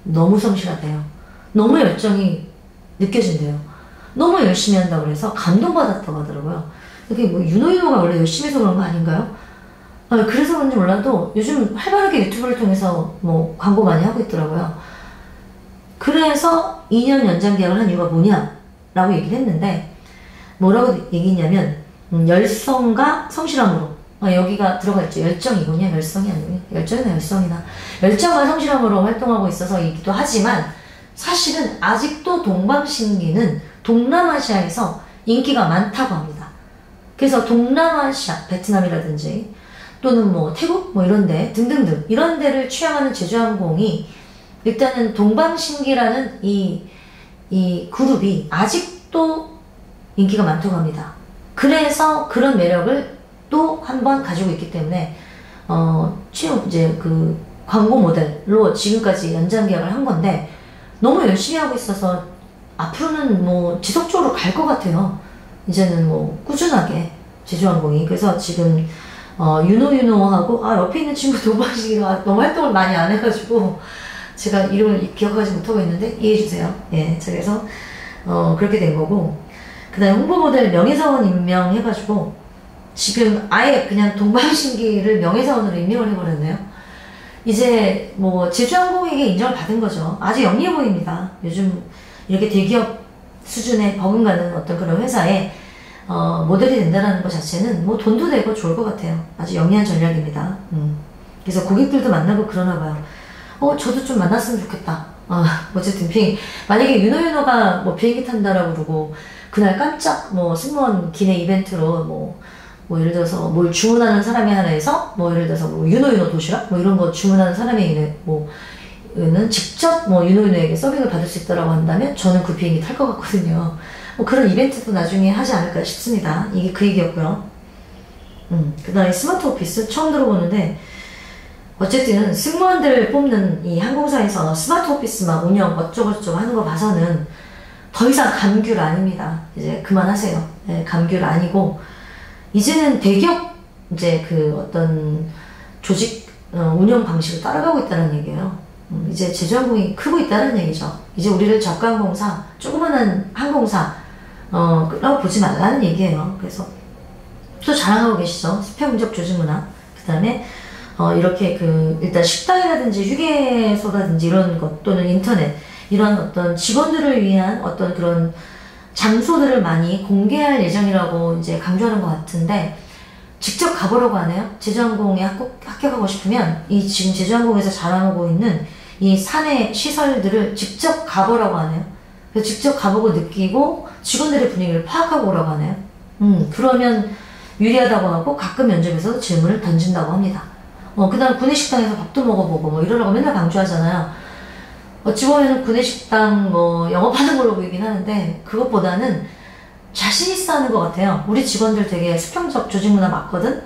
너무 성실하대요. 너무 열정이 느껴진대요. 너무 열심히 한다고 그래서 감동받았다고 하더라고요. 이게 뭐 윤호윤호가 원래 열심히 해서 그런 거 아닌가요? 그래서 그런지 몰라도 요즘 활발하게 유튜브를 통해서 뭐 광고 많이 하고 있더라고요. 그래서 2년 연장 계약을 한 이유가 뭐냐라고 얘기를 했는데 뭐라고 얘기했냐면 열성과 성실함으로 여기가 들어가 있죠. 열정이군요. 열성이 아니고 열정이나 열성이나 열정과 성실함으로 활동하고 있어서이기도 하지만 사실은 아직도 동방신기는 동남아시아에서 인기가 많다고 합니다. 그래서 동남아시아, 베트남이라든지 또는 뭐 태국 뭐 이런데 등등등 이런 데를 취향하는 제주항공이 일단은 동방신기라는 이 그룹이 아직도 인기가 많다고 합니다. 그래서 그런 매력을 또 한 번 가지고 있기 때문에 이제 그 광고 모델로 지금까지 연장 계약을 한 건데 너무 열심히 하고 있어서 앞으로는 뭐 지속적으로 갈 것 같아요. 이제는 뭐 꾸준하게 제주항공이. 그래서 지금 윤호윤호하고 옆에 있는 친구 동방신기가 너무 활동을 많이 안 해가지고 제가 이름을 기억하지 못하고 있는데 이해해주세요. 예, 그래서 그렇게 된 거고 그 다음에 홍보모델 명예사원 임명해가지고 지금 아예 그냥 동방신기를 명예사원으로 임명을 해버렸네요. 이제 뭐 제주항공에게 인정을 받은 거죠. 아주 영리해 보입니다. 요즘 이렇게 대기업 수준의 버금가는 어떤 그런 회사에 모델이 된다는 것 자체는 뭐 돈도 되고 좋을 것 같아요. 아주 영리한 전략입니다. 그래서 고객들도 만나고 그러나 봐요. 저도 좀 만났으면 좋겠다. 어쨌든 만약에 윤호윤호가 뭐 비행기 탄다라고 그러고 그날 깜짝 뭐 승무원 기내 이벤트로 뭐 예를 들어서 뭘 주문하는 사람에 한해서 뭐 예를 들어서 뭐 윤호윤호 도시락 뭐 이런 거 주문하는 사람에게는 는 직접 뭐 윤호윤호에게 서빙을 받을 수 있다라고 한다면 저는 그 비행기 탈 것 같거든요. 뭐 그런 이벤트도 나중에 하지 않을까 싶습니다. 이게 그 얘기였고요. 그 다음에 스마트 오피스 처음 들어보는데 어쨌든 승무원들 뽑는 이 항공사에서 스마트 오피스만 운영 어쩌고저쩌고 하는 거 봐서는 더 이상 감귤 아닙니다. 이제 그만하세요. 네, 감귤 아니고 이제는 대기업 이제 그 어떤 조직 운영 방식을 따라가고 있다는 얘기예요. 이제 제주항공이 크고 있다는 얘기죠. 이제 우리를 저가항공사, 조그만한 항공사 라고 보지 말라는 얘기예요. 그래서 또 자랑하고 계시죠. 수평적 조직 문화. 그 다음에 이렇게 일단 식당이라든지 휴게소라든지 이런 것 또는 인터넷 이런 어떤 직원들을 위한 어떤 그런 장소들을 많이 공개할 예정이라고 이제 강조하는 것 같은데 직접 가보려고 하네요. 제주항공에 합격하고 싶으면 이 지금 제주항공에서 자랑하고 있는 이 사내 시설들을 직접 가보라고 하네요. 그래서 직접 가보고 느끼고 직원들의 분위기를 파악하고 오라고 하네요. 그러면 유리하다고 하고 가끔 면접에서 질문을 던진다고 합니다. 그 다음 구내식당에서 밥도 먹어보고 뭐 이러라고 맨날 강조하잖아요. 어찌 보면 구내식당 뭐 영업하는 걸로 보이긴 하는데 그것보다는 자신있어 하는 것 같아요. 우리 직원들 되게 수평적 조직 문화 맞거든?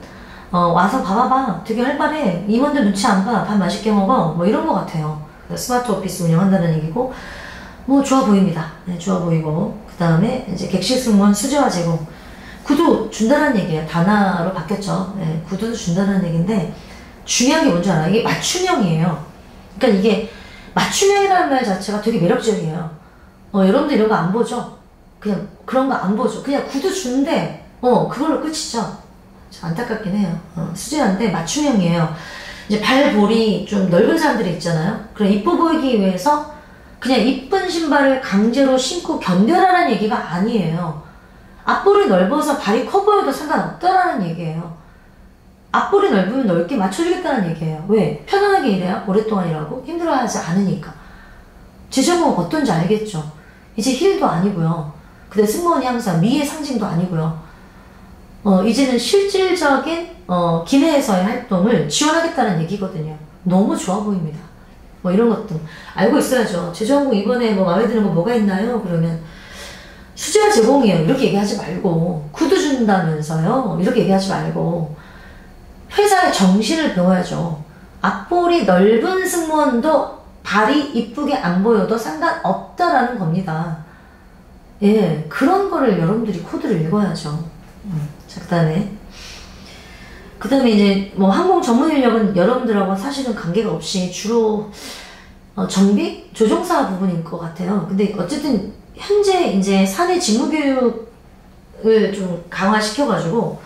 와서 봐봐봐. 되게 활발해. 임원들 눈치 안 봐. 밥 맛있게 먹어. 뭐 이런 것 같아요. 스마트 오피스 운영한다는 얘기고 뭐 좋아 보입니다. 네, 좋아 보이고 그 다음에 이제 객실 승무원 수제화 제공 구두 준다는 얘기예요. 단화로 바뀌었죠. 네, 구두도 준다는 얘기인데 중요한 게 뭔지 알아요? 이게 맞춤형이에요. 그러니까 이게 맞춤형이라는 말 자체가 되게 매력적이에요. 여러분들 이런 거 안 보죠? 그냥 그런 거 안 보죠? 그냥 구두 준대. 그걸로 끝이죠. 안타깝긴 해요. 수제화인데 맞춤형이에요. 이제 발볼이 좀 넓은 사람들이 있잖아요. 그럼 이뻐 보이기 위해서 그냥 이쁜 신발을 강제로 신고 견뎌라는 얘기가 아니에요. 앞볼이 넓어서 발이 커 보여도 상관없다라는 얘기예요. 앞볼이 넓으면 넓게 맞춰주겠다는 얘기예요. 왜? 편안하게 일해요? 오랫동안 일하고? 힘들어하지 않으니까. 제주항공은 어떤지 알겠죠? 이제 힐도 아니고요. 근데 승무원이 항상 미의 상징도 아니고요. 이제는 실질적인 기내에서의 활동을 지원하겠다는 얘기거든요. 너무 좋아 보입니다. 뭐 이런 것도 알고 있어야죠. 제주항공 이번에 뭐 마음에 드는 거 뭐가 있나요? 그러면 수지화 제공이에요. 이렇게 얘기하지 말고, 구두 준다면서요. 이렇게 얘기하지 말고, 회사의 정신을 배워야죠. 앞볼이 넓은 승무원도 발이 이쁘게 안 보여도 상관없다라는 겁니다. 예, 그런 거를 여러분들이 코드를 읽어야죠. 자, 그 다음에 이제 뭐 항공 전문 인력은 여러분들하고 사실은 관계가 없이 주로 정비? 조종사 부분인 것 같아요. 근데 어쨌든 현재 이제 사내 직무교육을 좀 강화시켜가지고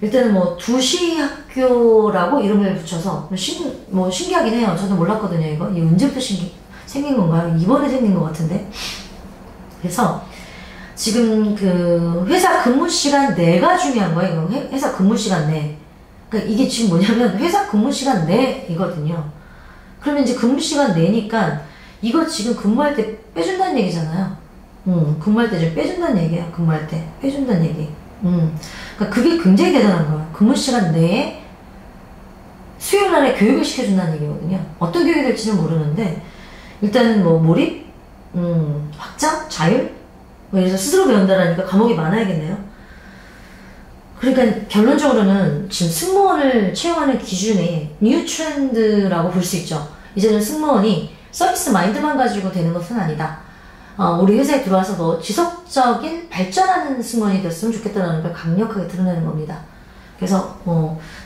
일단은 뭐 2시 학교라고 이름을 붙여서 뭐 신기하긴 해요. 저도 몰랐거든요. 이거 언제부터 생긴 건가요? 이번에 생긴 것 같은데. 그래서 지금 그 회사 근무 시간 내가 중요한 거예요. 이거 회사 근무 시간 내. 그러니까 이게 지금 뭐냐면 회사 근무 시간 내이거든요. 그러면 이제 근무 시간 내니까 이거 지금 근무할 때 빼준다는 얘기잖아요. 근무할 때 좀 빼준다는 얘기야. 근무할 때 빼준다는 얘기. 그러니까 그게 굉장히 대단한 거예요. 근무 시간 내에 수요일 날에 교육을 시켜준다는 얘기거든요. 어떤 교육이 될지는 모르는데 일단은 뭐 몰입, 확장, 자율, 뭐 이래서 스스로 배운다라니까 과목이 많아야겠네요. 그러니까 결론적으로는 지금 승무원을 채용하는 기준이 뉴 트렌드라고 볼 수 있죠. 이제는 승무원이 서비스 마인드만 가지고 되는 것은 아니다. 우리 회사에 들어와서도 지속적인 발전하는 승무원이 됐으면 좋겠다는 걸 강력하게 드러내는 겁니다. 그래서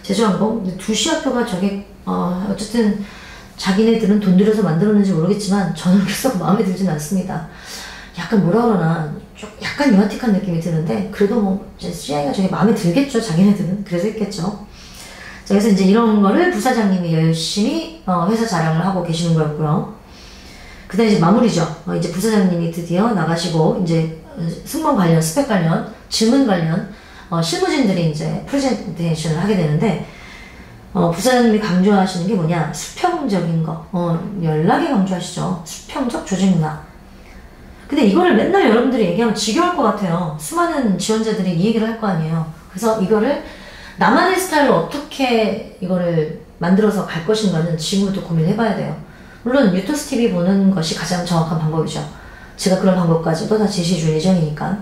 제주항공 2시 학교가 저게 어쨌든 자기네들은 돈 들여서 만들었는지 모르겠지만 저는 그래서 마음에 들진 않습니다. 약간 뭐라 그러나 좀 약간 유아틱한 느낌이 드는데 그래도 뭐 CI가 저게 마음에 들겠죠. 자기네들은 그래서 했겠죠. 자, 그래서 이제 이런 거를 부사장님이 열심히 회사 자랑을 하고 계시는 거였고요. 그 다음에 이제 마무리죠. 이제 부사장님이 드디어 나가시고 이제 승무원 관련, 스펙 관련, 질문 관련 실무진들이 이제 프레젠테이션을 하게 되는데 부사장님이 강조하시는 게 뭐냐? 수평적인 거. 연락에 강조하시죠. 수평적 조직 문화. 근데 이거를 맨날 여러분들이 얘기하면 지겨울 것 같아요. 수많은 지원자들이 이 얘기를 할 거 아니에요. 그래서 이거를 나만의 스타일로 어떻게 이거를 만들어서 갈 것인가는 지금부터 고민해봐야 돼요. 물론 유토스 TV 보는 것이 가장 정확한 방법이죠. 제가 그런 방법까지도 다 제시해 줄 예정이니까.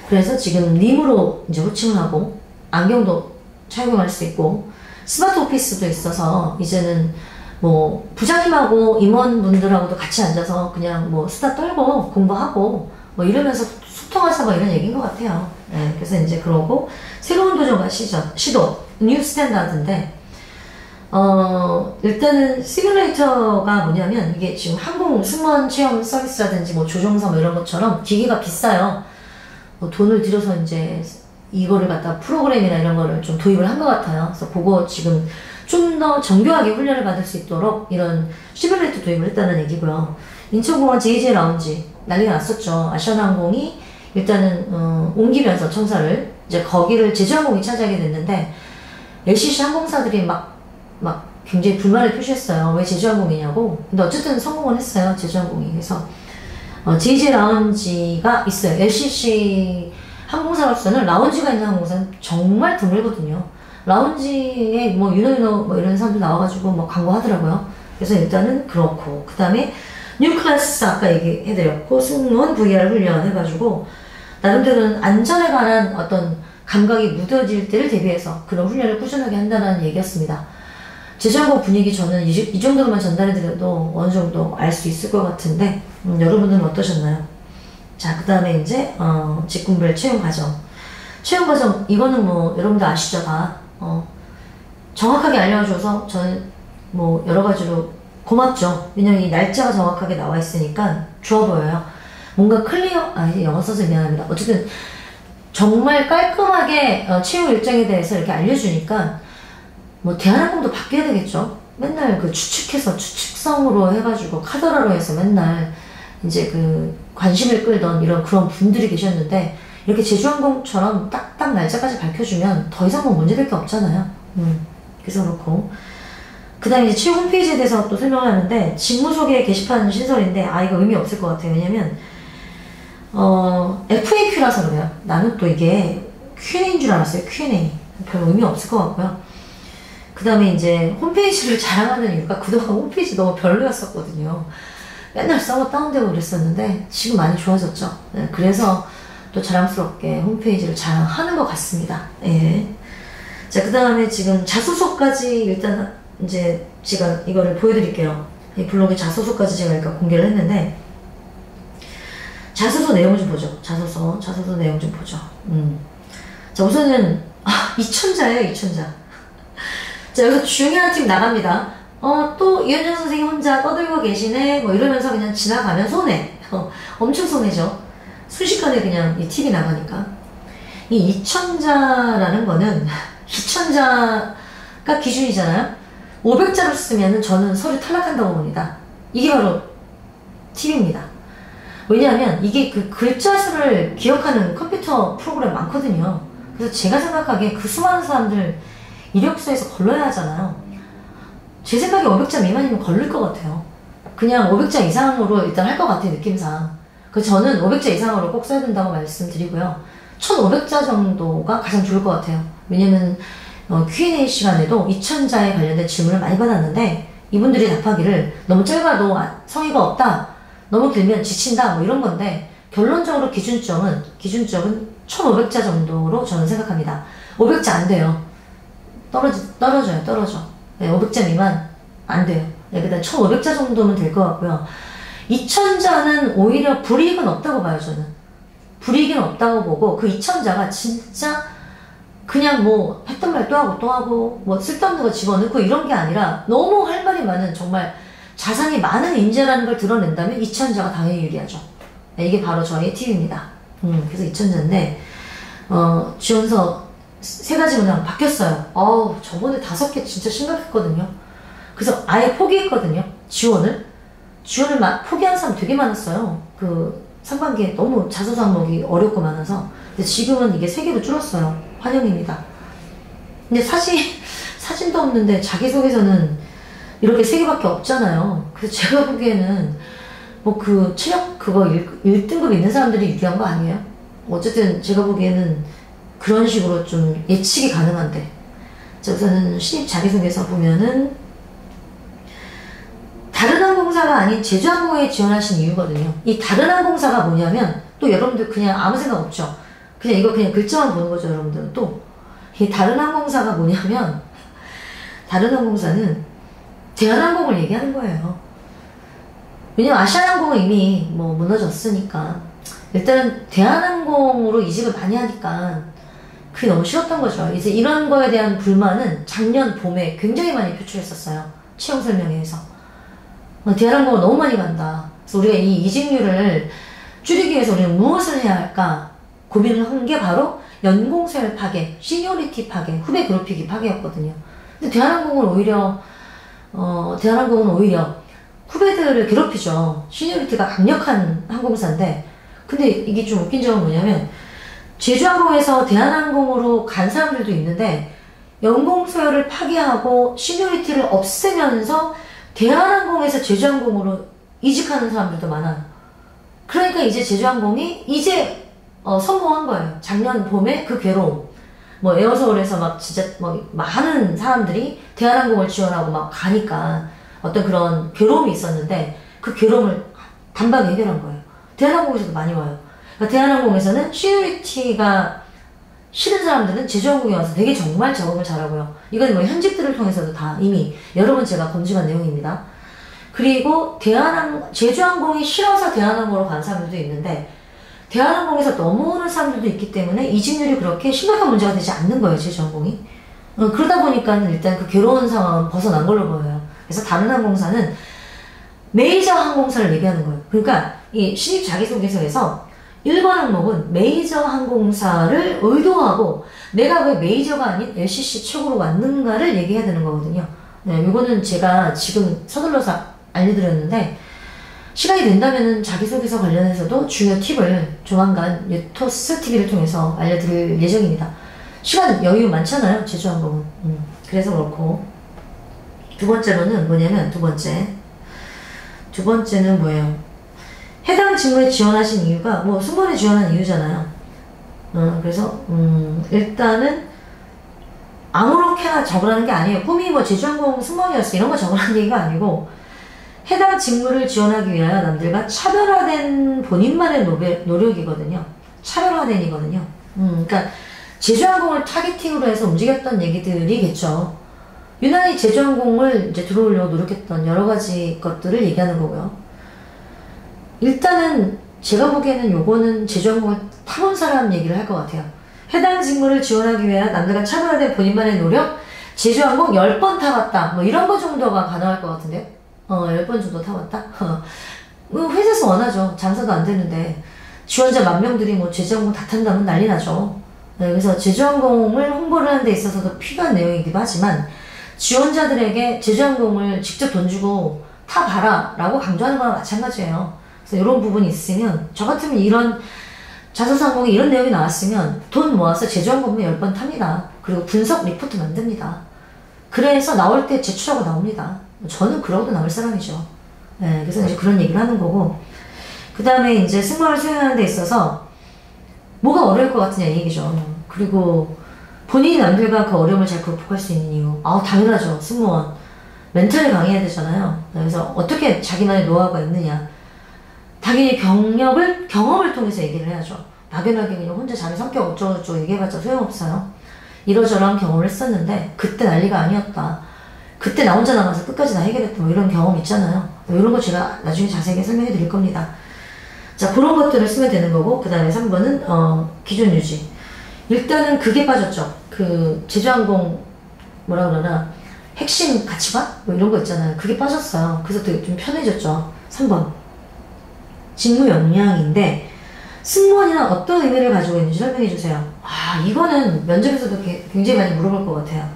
그래서 지금 림으로 이제 호칭을 하고 안경도 착용할 수 있고 스마트 오피스도 있어서 이제는 뭐 부장님하고 임원분들하고도 같이 앉아서 그냥 뭐 수다 떨고 공부하고 뭐 이러면서 소통하자 뭐 이런 얘기인 것 같아요. 네, 그래서 이제 그러고 새로운 도전과 시도 뉴 스탠다드인데 일단은 시뮬레이터가 뭐냐면 이게 지금 항공 승무원 체험 서비스라든지 뭐 조종사 뭐 이런 것처럼 기기가 비싸요. 뭐 돈을 들여서 이제 이거를 갖다 프로그램이나 이런 거를 좀 도입을 한 것 같아요. 그래서 그거 지금 좀 더 정교하게 훈련을 받을 수 있도록 이런 시뮬레이터 도입을 했다는 얘기고요. 인천공항 JJ 라운지 난리가 났었죠. 아시아나항공이 일단은 옮기면서 청사를 이제 거기를 제주항공이 차지하게 됐는데 LCC 항공사들이 막 굉장히 불만을 표시했어요. 왜 제주항공이냐고. 근데 어쨌든 성공을 했어요. 제주항공이. 그래서 JJ 라운지가 있어요. LCC 항공사로서는 라운지가 있는 항공사는 정말 드물거든요. 라운지에 뭐 유노 뭐 이런 사람들 나와가지고 뭐 광고하더라고요. 그래서 일단은 그렇고 그 다음에 뉴 클래스 아까 얘기해드렸고 승무원 VR 훈련 해가지고 나름대로는 안전에 관한 어떤 감각이 무뎌질 때를 대비해서 그런 훈련을 꾸준하게 한다는 얘기였습니다. 제주항공 분위기 저는 이 정도로만 전달해드려도 어느 정도 알 수 있을 것 같은데 여러분들은 어떠셨나요? 자, 그 다음에 이제 직군별 채용 과정. 채용 과정 이거는 뭐 여러분들 아시죠 다. 정확하게 알려줘서 저는 뭐 여러 가지로 고맙죠. 왜냐면 이 날짜가 정확하게 나와 있으니까 좋아 보여요. 뭔가 영어 써서 미안합니다. 어쨌든 정말 깔끔하게 채용 일정에 대해서 이렇게 알려주니까 뭐 대한항공도 바뀌어야 되겠죠. 맨날 그 추측성으로 해가지고 카더라로 해서 맨날 이제 그 관심을 끌던 그런 분들이 계셨는데 이렇게 제주항공처럼 딱딱 날짜까지 밝혀주면 더 이상 뭐 문제될 게 없잖아요. 그래서 그렇고 그 다음에 이제 채용 홈페이지에 대해서 또 설명을 하는데 직무 소개 게시판 신설인데 이거 의미 없을 것 같아요. 왜냐면 FAQ라서 그래요. 나는 또 이게 Q&A인 줄 알았어요. Q&A. 별 의미 없을 것 같고요. 그 다음에 이제 홈페이지를 자랑하는 이유가 그동안 홈페이지 너무 별로였었거든요. 맨날 서버 다운되고 그랬었는데 지금 많이 좋아졌죠. 네, 그래서 또 자랑스럽게 홈페이지를 자랑하는 것 같습니다. 예. 자, 그 다음에 지금 자소서까지 일단 이제 제가 이거를 보여드릴게요. 이 블로그 자소서까지 제가 일단 공개를 했는데, 자소서 내용 좀 보죠. 자소서 내용 좀 보죠. 자, 우선은, 이천자예요, 이천자. 자, 여기서 중요한 팁 나갑니다. 또 이현정 선생님 혼자 떠들고 계시네, 뭐 이러면서 그냥 지나가면 손해. 엄청 손해죠. 순식간에 그냥 이 팁이 나가니까. 이 이천자라는 거는, 이천자가 기준이잖아요. 500자로 쓰면은 저는 서류 탈락한다고 봅니다. 이게 바로 팁입니다. 왜냐하면 이게 그 글자 수를 기억하는 컴퓨터 프로그램 많거든요. 그래서 제가 생각하기에 그 수많은 사람들 이력서에서 걸러야 하잖아요. 제 생각에 500자 미만이면 걸릴 것 같아요. 그냥 500자 이상으로 일단 할 것 같아요, 느낌상. 그래서 저는 500자 이상으로 꼭 써야 된다고 말씀드리고요. 1500자 정도가 가장 좋을 것 같아요. 왜냐면 Q&A 시간에도 2000자에 관련된 질문을 많이 받았는데, 이분들이 답하기를 너무 짧아도 성의가 없다, 너무 길면 지친다, 뭐 이런 건데, 결론적으로 기준점은 1500자 정도로 저는 생각합니다. 500자 안 돼요. 떨어져. 네, 500자 미만 안 돼요. 네, 그다음 1500자 정도면 될 것 같고요. 2000자는 오히려 불이익은 없다고 봐요, 저는. 불이익은 없다고 보고, 그 2000자가 진짜 그냥 뭐 했던 말 또 하고 뭐 쓸데없는 거 집어넣고 이런 게 아니라 너무 할 말이 많은, 정말 자산이 많은 인재라는 걸 드러낸다면 2000자가 당연히 유리하죠. 네, 이게 바로 저의 팁입니다. 그래서 2000자인데 지원서 3가지 그냥 바뀌었어요. 저번에 5개 진짜 심각했거든요. 그래서 아예 포기했거든요. 지원을 포기한 사람 되게 많았어요. 그 상반기에 너무 자소서 항목이 어렵고 많아서. 근데 지금은 이게 3개로 줄었어요. 환영입니다. 근데 사진도 없는데 자기소개서는 이렇게 3개밖에 없잖아요. 그래서 제가 보기에는 뭐 그 체력 그거 1등급 있는 사람들이 유리한 거 아니에요? 어쨌든 제가 보기에는 그런 식으로 좀 예측이 가능한데. 자, 우선은 신입 자기소개서 보면은 다른 항공사가 아닌 제주항공에 지원하신 이유거든요. 이 다른 항공사가 뭐냐면, 또 여러분들 그냥 아무 생각 없죠? 그냥 이거 그냥 글자만 보는 거죠, 여러분들은. 또 이 다른 항공사가 뭐냐면, 다른 항공사는 대한항공을 얘기하는 거예요. 왜냐면 아시아나항공은 이미 뭐 무너졌으니까 일단은 대한항공으로 이직을 많이 하니까 그게 너무 싫었던 거죠. 이제 이런 거에 대한 불만은 작년 봄에 굉장히 많이 표출했었어요. 채용 설명회에서. 대한항공은 너무 많이 간다. 그래서 우리가 이 이직률을 줄이기 위해서 우리는 무엇을 해야 할까 고민을 한 게 바로 연공서열 파괴, 시니어리티 파괴, 후배 괴롭히기 파괴였거든요. 근데 대한항공은 오히려 후배들을 괴롭히죠. 시니어리티가 강력한 항공사인데, 근데 이게 좀 웃긴 점은 뭐냐면, 제주항공에서 대한항공으로 간 사람들도 있는데 연공서열을 파괴하고 시니어리티를 없애면서 대한항공에서 제주항공으로 이직하는 사람들도 많아요. 그러니까 이제 제주항공이 성공한 거예요. 작년 봄에 그 괴로움. 뭐 에어서울에서 막 진짜 뭐 많은 사람들이 대한항공을 지원하고 막 가니까 어떤 그런 괴로움이 있었는데, 그 괴로움을 단박에 해결한 거예요. 대한항공에서도 많이 와요. 그러니까 대한항공에서는 시니어리티가 싫은 사람들은 제주항공에 와서 되게 정말 적응을 잘하고요. 이건 뭐 현직들을 통해서도 다 이미 여러 번 제가 검증한 내용입니다. 그리고 제주항공이 싫어서 대한항공으로 간 사람들도 있는데, 대한항공에서 넘어오는 사람들도 있기 때문에 이직률이 그렇게 심각한 문제가 되지 않는 거예요, 제주항공이. 그러다 보니까 일단 그 괴로운 상황은 벗어난 걸로 보여요. 그래서 다른 항공사는 메이저 항공사를 얘기하는 거예요. 그러니까 이 신입 자기소개서에서 1번 항목은 메이저 항공사를 의도하고 내가 왜 메이저가 아닌 LCC 최고로 왔는가를 얘기해야 되는 거거든요. 네, 이거는 제가 지금 서둘러서 알려드렸는데, 시간이 된다면 자기소개서 관련해서도 중요 팁을 조만간 유토스 TV를 통해서 알려드릴 예정입니다. 시간 여유 많잖아요, 제주항공은. 그래서 그렇고. 두 번째로는 뭐냐면, 두 번째는 뭐예요? 해당 직무에 지원하신 이유가 뭐 승무원에 지원한 이유잖아요. 그래서 일단은 아무렇게나 적으라는 게 아니에요. 꿈이 뭐 제주항공 승무원이었어 이런 거 적으라는 얘기가 아니고, 해당 직무를 지원하기 위하여 남들과 차별화된 본인만의 노력이거든요. 차별화된이거든요. 그러니까 제주항공을 타겟팅으로 해서 움직였던 얘기들이겠죠. 유난히 제주항공을 이제 들어오려고 노력했던 여러 가지 것들을 얘기하는 거고요. 일단은 제가 보기에는 요거는 제주항공을 타본 사람 얘기를 할 것 같아요. 해당 직무를 지원하기 위해 남들과 차별화된 본인만의 노력, 제주항공 10번 타봤다. 뭐 이런 거 정도가 가능할 것 같은데요. 10번 정도 타봤다? 회사에서 원하죠. 장사도 안 되는데. 지원자 10,000명들이 뭐 제주항공 다 탄다면 난리 나죠. 네, 그래서 제주항공을 홍보를 하는 데 있어서도 필요한 내용이기도 하지만, 지원자들에게 제주항공을 직접 돈 주고 타봐라 라고 강조하는 거랑 마찬가지예요. 그래서 이런 부분이 있으면, 저 같으면 이런 자소서항공에 이런 내용이 나왔으면 돈 모아서 제주항공을 10번 탑니다. 그리고 분석 리포트 만듭니다. 그래서 나올 때 제출하고 나옵니다. 저는 그러고도 나올 사람이죠. 네, 그래서 이제 그런 얘기를 하는 거고, 그 다음에 이제 승무원을 수행하는 데 있어서 뭐가 어려울 것 같으냐 이 얘기죠. 그리고 본인이 남들과 그 어려움을 잘 극복할 수 있는 이유. 당연하죠. 승무원. 멘탈을 강해야 되잖아요. 그래서 어떻게 자기만의 노하우가 있느냐. 당연히 경험을 통해서 얘기를 해야죠. 막연하게 그냥 혼자 자기 성격 어쩌고저쩌고 얘기해봤자 소용없어요. 이러저러한 경험을 했었는데 그때 난리가 아니었다. 그때 나 혼자 남아서 끝까지 다 해결했다. 뭐 이런 경험 있잖아요. 이런 거 제가 나중에 자세하게 설명해 드릴 겁니다. 자, 그런 것들을 쓰면 되는 거고, 그 다음에 3번은 기존 유지. 일단은 그게 빠졌죠. 그 제주항공 뭐라 그러나 핵심 가치관? 뭐 이런 거 있잖아요. 그게 빠졌어요. 그래서 되게 좀 편해졌죠. 3번. 직무 역량인데 승무원이란 어떤 의미를 가지고 있는지 설명해 주세요. 이거는 면접에서도 굉장히 많이 물어볼 것 같아요.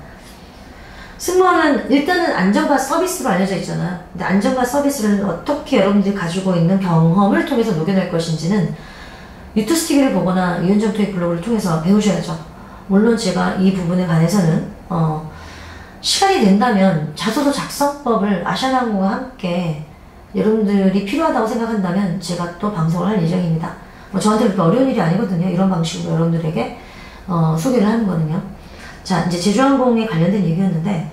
승무원은 일단은 안전과 서비스로 알려져 있잖아요. 근데 안전과 서비스를 어떻게 여러분들이 가지고 있는 경험을 통해서 녹여낼 것인지는 유튜스 TV를 보거나 유현정 토익 블로그를 통해서 배우셔야죠. 물론 제가 이 부분에 관해서는 시간이 된다면 자소서 작성법을 아시아나항공과 함께 여러분들이 필요하다고 생각한다면 제가 또 방송을 할 예정입니다. 저한테 그렇게 어려운 일이 아니거든요. 이런 방식으로 여러분들에게 소개를 하는 거는요. 자, 이제 제주항공에 관련된 얘기였는데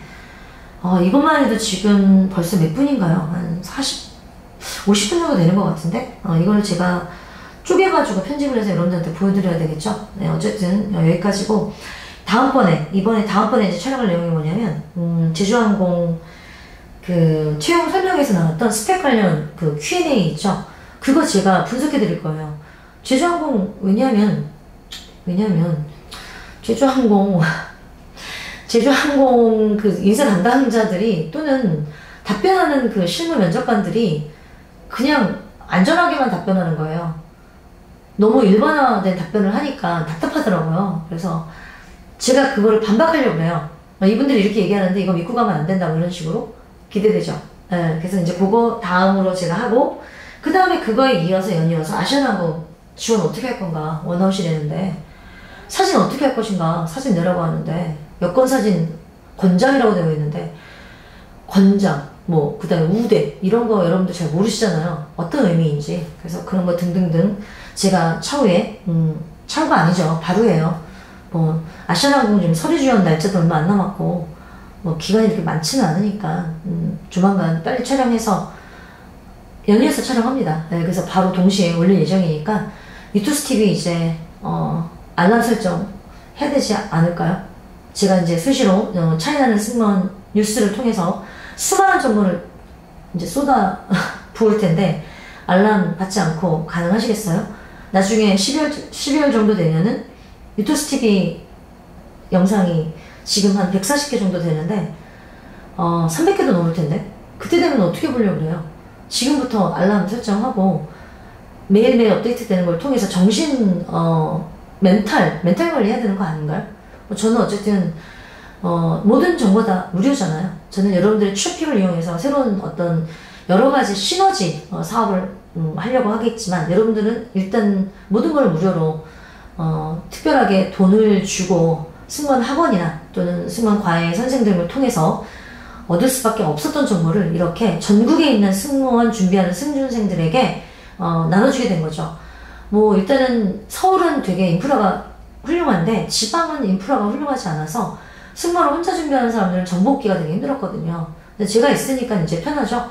이것만 해도 지금 벌써 몇 분인가요? 한 50분 정도 되는 것 같은데 이걸 제가 쪼개가지고 편집을 해서 여러분들한테 보여드려야 되겠죠? 네, 어쨌든 여기까지고 다음번에 이제 촬영할 내용이 뭐냐면 제주항공 그 채용 설명에서 나왔던 스펙 관련 그 Q&A 있죠? 그거 제가 분석해 드릴 거예요. 제주항공 왜냐면 제주항공 그 인사 담당자들이 또는 답변하는 그 실무 면접관들이 그냥 안전하게만 답변하는 거예요. 너무 일반화된 답변을 하니까 답답하더라고요. 그래서 제가 그거를 반박하려고 해요. 이분들이 이렇게 얘기하는데 이거 믿고 가면 안 된다고 이런 식으로 기대되죠. 네, 그래서 이제 그거 다음으로 제가 하고 그 다음에 그거에 이어서 연이어서 아시아나항공 지원 어떻게 할 건가 원하시려는데 사진 어떻게 할 것인가 사진 내라고 하는데 여권 사진 권장이라고 되어 있는데 권장 뭐 그 다음에 우대 이런 거 여러분들 잘 모르시잖아요. 어떤 의미인지. 그래서 그런 거 등등등 제가 차후에 차후가 아니죠. 바로예요. 뭐 아시아나항공 지금 서류 지원 날짜도 얼마 안 남았고 뭐 기간이 이렇게 많지는 않으니까 조만간 빨리 촬영해서 연이어서 촬영합니다. 네, 그래서 바로 동시에 올릴 예정이니까 유튜스 TV 이제 알람 설정 해야 되지 않을까요? 제가 이제 수시로 차이나는 승무원 뉴스를 통해서 수많은 정보를 이제 쏟아 부을 텐데 알람 받지 않고 가능하시겠어요? 나중에 12월 정도 되면은 유튜스 TV 영상이 지금 한 140개 정도 되는데 300개도 넘을 텐데 그때 되면 어떻게 보려고 그래요? 지금부터 알람 설정하고 매일매일 업데이트 되는 걸 통해서 정신 멘탈 관리 해야 되는 거 아닌가요? 저는 어쨌든 모든 정보 다 무료잖아요. 저는 여러분들의 트래픽을 이용해서 새로운 어떤 여러 가지 시너지 사업을 하려고 하겠지만 여러분들은 일단 모든 걸 무료로 특별하게 돈을 주고 승무원 학원이나 또는 승무원 과외 선생님을 통해서 얻을 수밖에 없었던 정보를 이렇게 전국에 있는 승무원 준비하는 승준생들에게 나눠주게 된 거죠. 뭐 일단은 서울은 되게 인프라가 훌륭한데 지방은 인프라가 훌륭하지 않아서 승무원을 혼자 준비하는 사람들은 정보 얻기가 되게 힘들었거든요. 근데 제가 있으니까 이제 편하죠.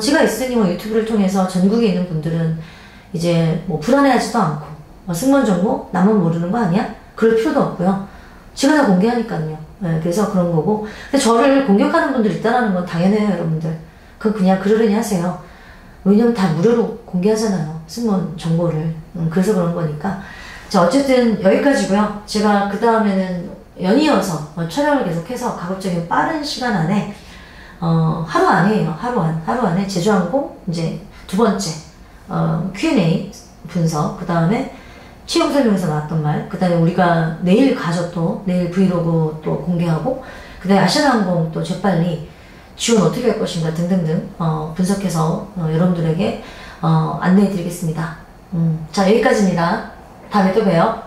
제가 있으니 뭐 유튜브를 통해서 전국에 있는 분들은 이제 뭐 불안해하지도 않고 승무원 정보 나만 모르는 거 아니야? 그럴 필요도 없고요. 제가 다 공개하니까요. 네, 그래서 그런 거고. 근데 저를 공격하는 분들 있다는 건 당연해요, 여러분들. 그건 그냥 그러려니 하세요. 왜냐면 다 무료로 공개하잖아요, 승무원 정보를. 그래서 그런 거니까. 자, 어쨌든 여기까지고요. 제가 그 다음에는 연이어서 촬영을 계속해서 가급적인 빠른 시간 안에 하루 안에요. 하루 안에 제주항공 이제 두 번째 Q&A 분석, 그 다음에 채용 설명에서 나왔던 말, 그 다음에 우리가 내일 가죠. 또 내일 브이로그 또 공개하고, 그 다음에 아시아나항공 또 재빨리 지원 어떻게 할 것인가 등등등 분석해서 여러분들에게 안내해 드리겠습니다. 자, 여기까지입니다. 다음에 또 봬요.